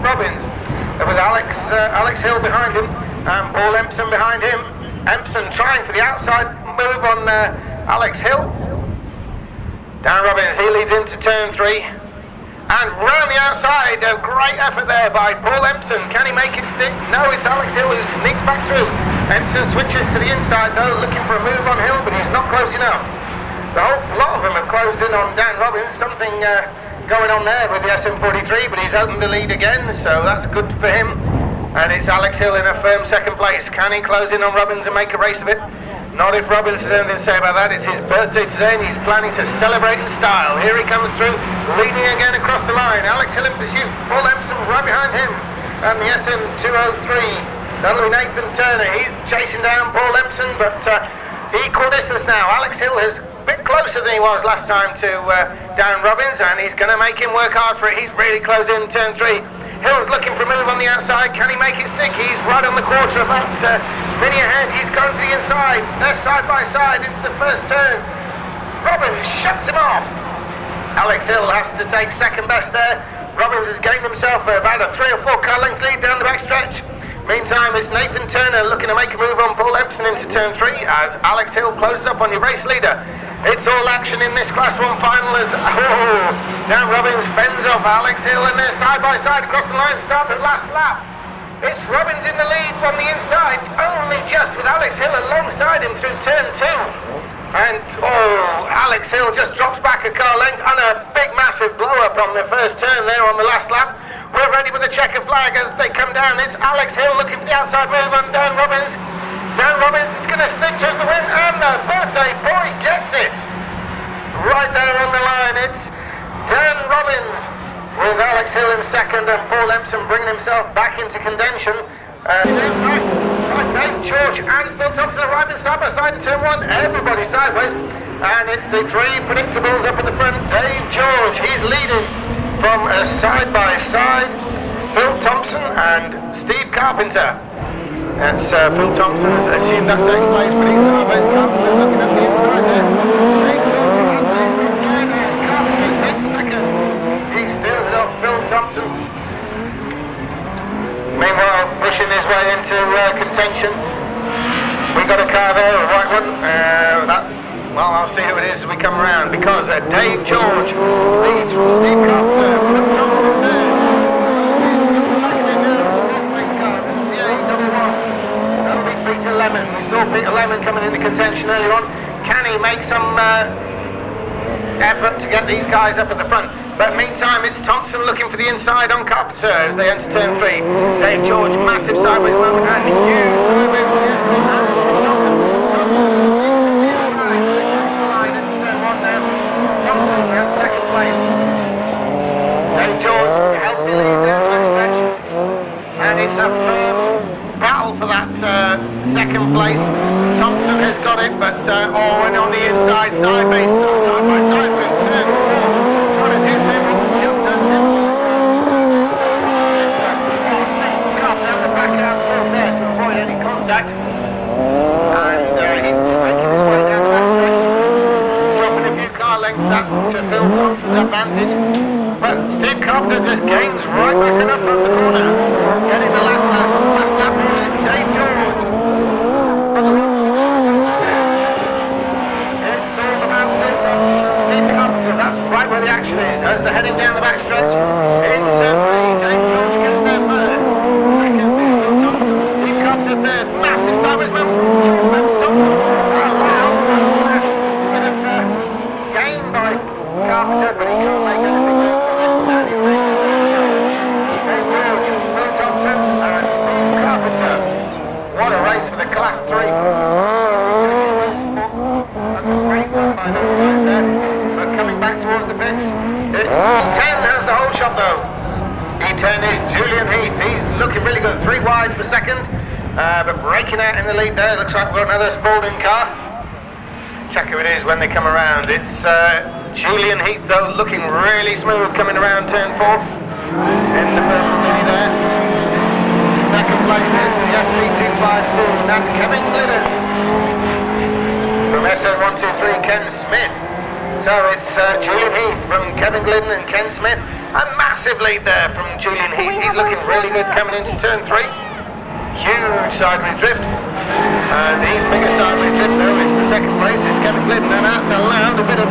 Robbins, with Alex Hill behind him, and Paul Empson behind him. Empson trying for the outside move on Alex Hill. Dan Robbins, he leads into turn 3. And round the outside, a great effort there by Paul Empson. Can he make it stick? No, it's Alex Hill who sneaks back through. Empson switches to the inside though, looking for a move on Hill, but he's not close enough. The whole lot of them have closed in on Dan Robbins. Something going on there with the SM43, but he's opened the lead again, so that's good for him. And it's Alex Hill in a firm second place. Can he close in on Robbins and make a race of it? Not if Robbins has anything to say about that. It's his birthday today and he's planning to celebrate in style. Here he comes through, leading again across the line. Alex Hill in pursuit, Paul Empson right behind him. And the SM203, that'll be Nathan Turner. He's chasing down Paul Empson, but equal distance now. Alex Hill is a bit closer than he was last time to Dan Robbins, and he's going to make him work hard for it. He's really close in turn 3. Hill's looking for a move on the outside. Can he make it stick? He's right on the quarter, about mini ahead. He's gone to the inside. They're side by side into the first turn. Robbins shuts him off. Alex Hill has to take second best there. Robbins has gained himself about a 3 or 4 car length lead down the backstretch. Meantime, it's Nathan Turner looking to make a move on Paul Empson into turn 3 as Alex Hill closes up on your race leader. It's all action in this Class 1 final as Dan Robbins fends off Alex Hill and they're side by side across the line, start at last lap. It's Robbins in the lead from the inside, only just with Alex Hill alongside him through turn 2. And Alex Hill just drops back a car length and a big massive blow up on the first turn there on the last lap. We're ready with the checker flag as they come down. It's Alex Hill looking for the outside move on Dan Robbins. Dan Robbins is going to sneak through the win, and the birthday boy gets it. Right there on the line, it's Dan Robbins with Alex Hill in second and Paul Empson bringing himself back into contention. George and Phil Thompson arriving side by side in turn 1, everybody sideways. And it's the 3 predictables up at the front. Dave George, he's leading from a side by side. Phil Thompson and Steve Carpenter. That's Phil Thompson's assumed that second place, but he's sideways. Carpenter looking up the inside there. Carpenter takes second. contention. We got a car there, a white one. Well, I'll see who it is as we come around, because Dave George leads from Steve Coster. Peter Lemon. We saw Peter Lemon coming into contention earlier on. Can he make some effort to get these guys up at the front? But meantime, it's Thompson looking for the inside on Carpenter as they enter turn 3. Dave George, massive sideways moment and huge sideways second place. Dave George, healthy lead there to stretch. And it's a firm battle for that second place. Thompson has got it, but and on the inside, side by side with turn 4. Trying to do something, just turn 2. Down the back out through there to avoid any contact. And he's making his way down the back stretch. Dropping a few car lengths, that's to Phil Thompson's advantage. But Steve Carpenter just gains right back in up from the corner. Getting the last lap is Dave George. It's all about Phil Thompson and Steve Carpenter. That's right where the action is. As they're heading down the back stretch. In turn 3, Dave George gets there first. Second is Phil Thompson. Steve Carpenter third. Massive sideways Thompson. Gained by Carpenter, but he can't make anything else. What a race for the Class 3. But coming back towards the pits, it's E10 has the whole shot though. E10 is Julian Heath. He's looking really good. 3 wide for second, but breaking out in the lead there. Looks like we've got another Spalding car. Check who it is when they come around. It's Julian Heath though, looking really smooth coming around turn 4. In the first mini there. Second place is the SB252, that's Kevin Glidden. From SO123, Ken Smith. So it's Julian Heath from Kevin Glidden and Ken Smith. A massive lead there from Julian Heath. He's looking really good coming into turn 3. Huge sideways drift. And the bigger sideways drift though, it's the second place, it's Kevin Glidden, and that's allowed a bit of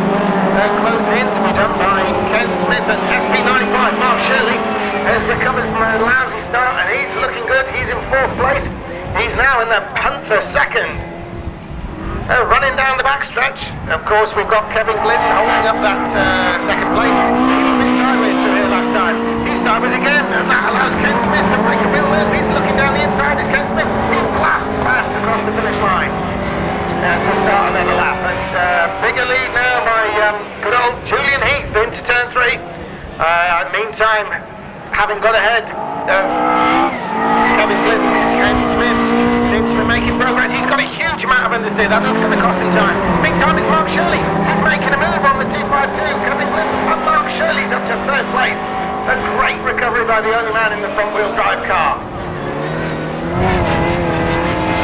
closing in to be done by Ken Smith and SB95, Mark Shirley. Has recovered from a lousy start and he's looking good. He's in 4th place. He's now in the Panther 2nd. Running down the backstretch. Of course, we've got Kevin Glidden holding up that 2nd place. He was sideways through here last time. He's sideways again, and that allows Ken Smith to break a real move. He's looking down the inside as Ken Smith. He blasts past across the finish line. That's the start of another lap. It's bigger lead now by good old Julian Heath into turn 3. Meantime, having got ahead of Kevin Glidden, Ken Smith seems to be making progress. He's got a huge amount of understeer. That's going to cost him time. Meantime, it's Mark Shirley. He's making a move on the 252. Kevin Glidden and Mark Shirley's up to 3rd place. A great recovery by the only man in the front-wheel drive car.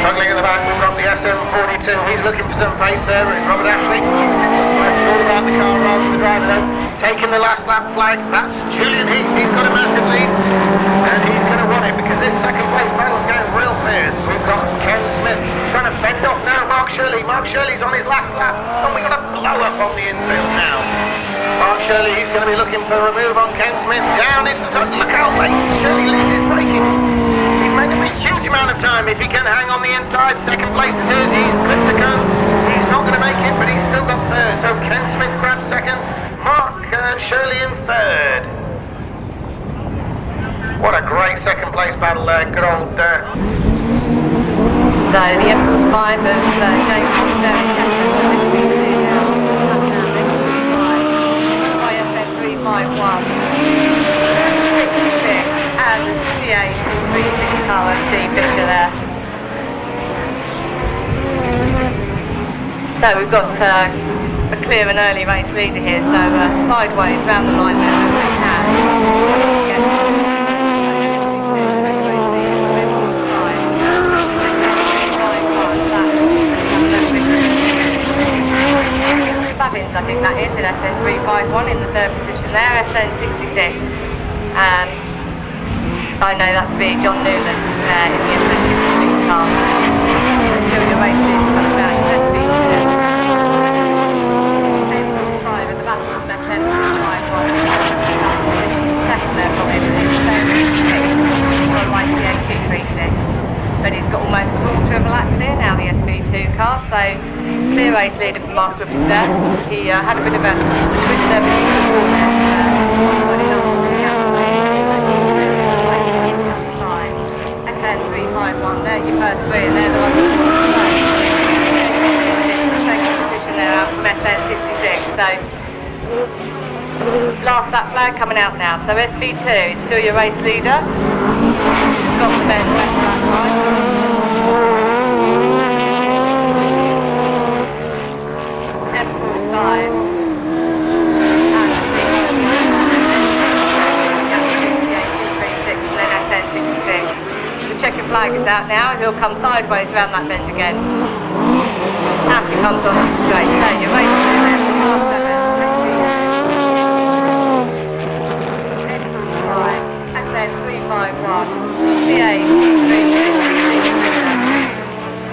Struggling at the back, we've got the SM42. He's looking for some pace there. It's Robert Ashley. Looks like it's all about the car rather than the driver though. Taking the last lap flag. That's Julian Heath. He's got a massive lead. And he's going to want it because this second place battle's going real fierce. We've got Ken Smith trying to fend off now Mark Shirley. Mark Shirley's on his last lap. And we've got a blow up on the infield now. Mark Shirley, he's going to be looking for a move on Ken Smith. Down into the top. Look out, mate. Shirley leads his braking. He's making a huge amount of time if he can hang on the inside. Second place is his. He's good to go. He's not going to make it, but he's still got 3rd. So Ken Smith grabs 2nd. Mark Shirley in 3rd. What a great second place battle there. Good old... So the M5 of James IFN351. And the CH236 car of Steve Fisher there. So we've got a clear and early race leader here, so sideways round the line there if we can. Babbins, I think that is, in SN351 in the 3rd position there, SN66. I know that to be John Newland in the SN66 car. car. Still your race leader coming down. Five at the back of the left-hand side, second there from him, on YCA236. But he's got almost a quarter of a lap clear now, the SV2 car, so clear race leader from Mark Griffiths there. He had a bit of a twist there before there, but he lost the FN351 there, your first three, and they're the ones second position there out from FN66, so last lap flag coming out now. So SV2 is still your race leader. Got the bend left lap right. F45 and then FN66. The checkered flag is out now. He'll come sideways around that bend again. As he comes on straight. So your race leader.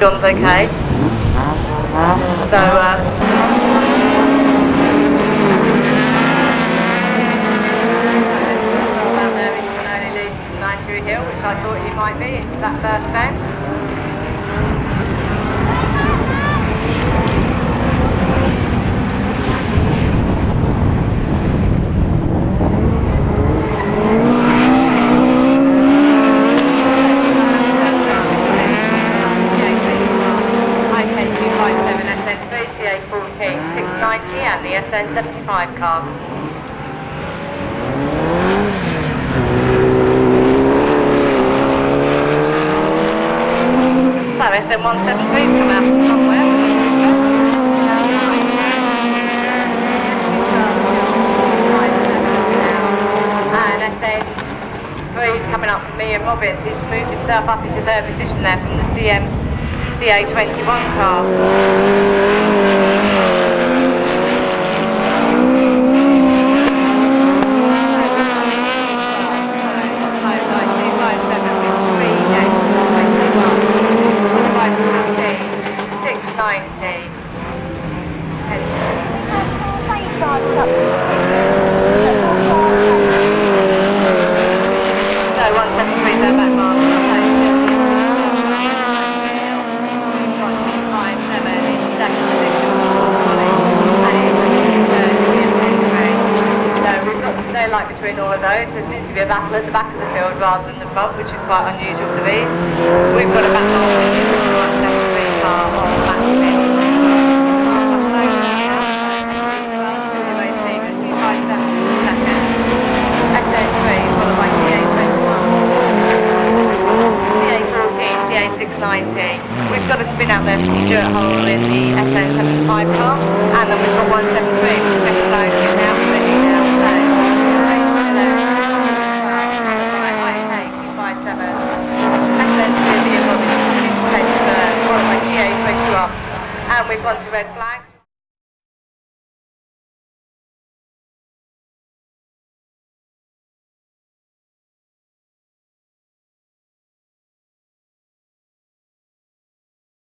John's okay. So, down there he can only lead 9 Hill, which I thought he might be into that first bend. And the FN75 car. So FN173 come out from somewhere. And FN3 is coming up from me and Robbins. He's moved himself up into third position there from the CA21 car. Between all of those, there seems to be a battle at the back of the field rather than the front, which is quite unusual for these. We've got a battle on the car on the back of it. SA3 followed by CA21, CA14, CA690. We've got a spin out there from Stuart Hole in the FN75 car, and then we've got 173, which checks out now for the now. And we've gone to red flags.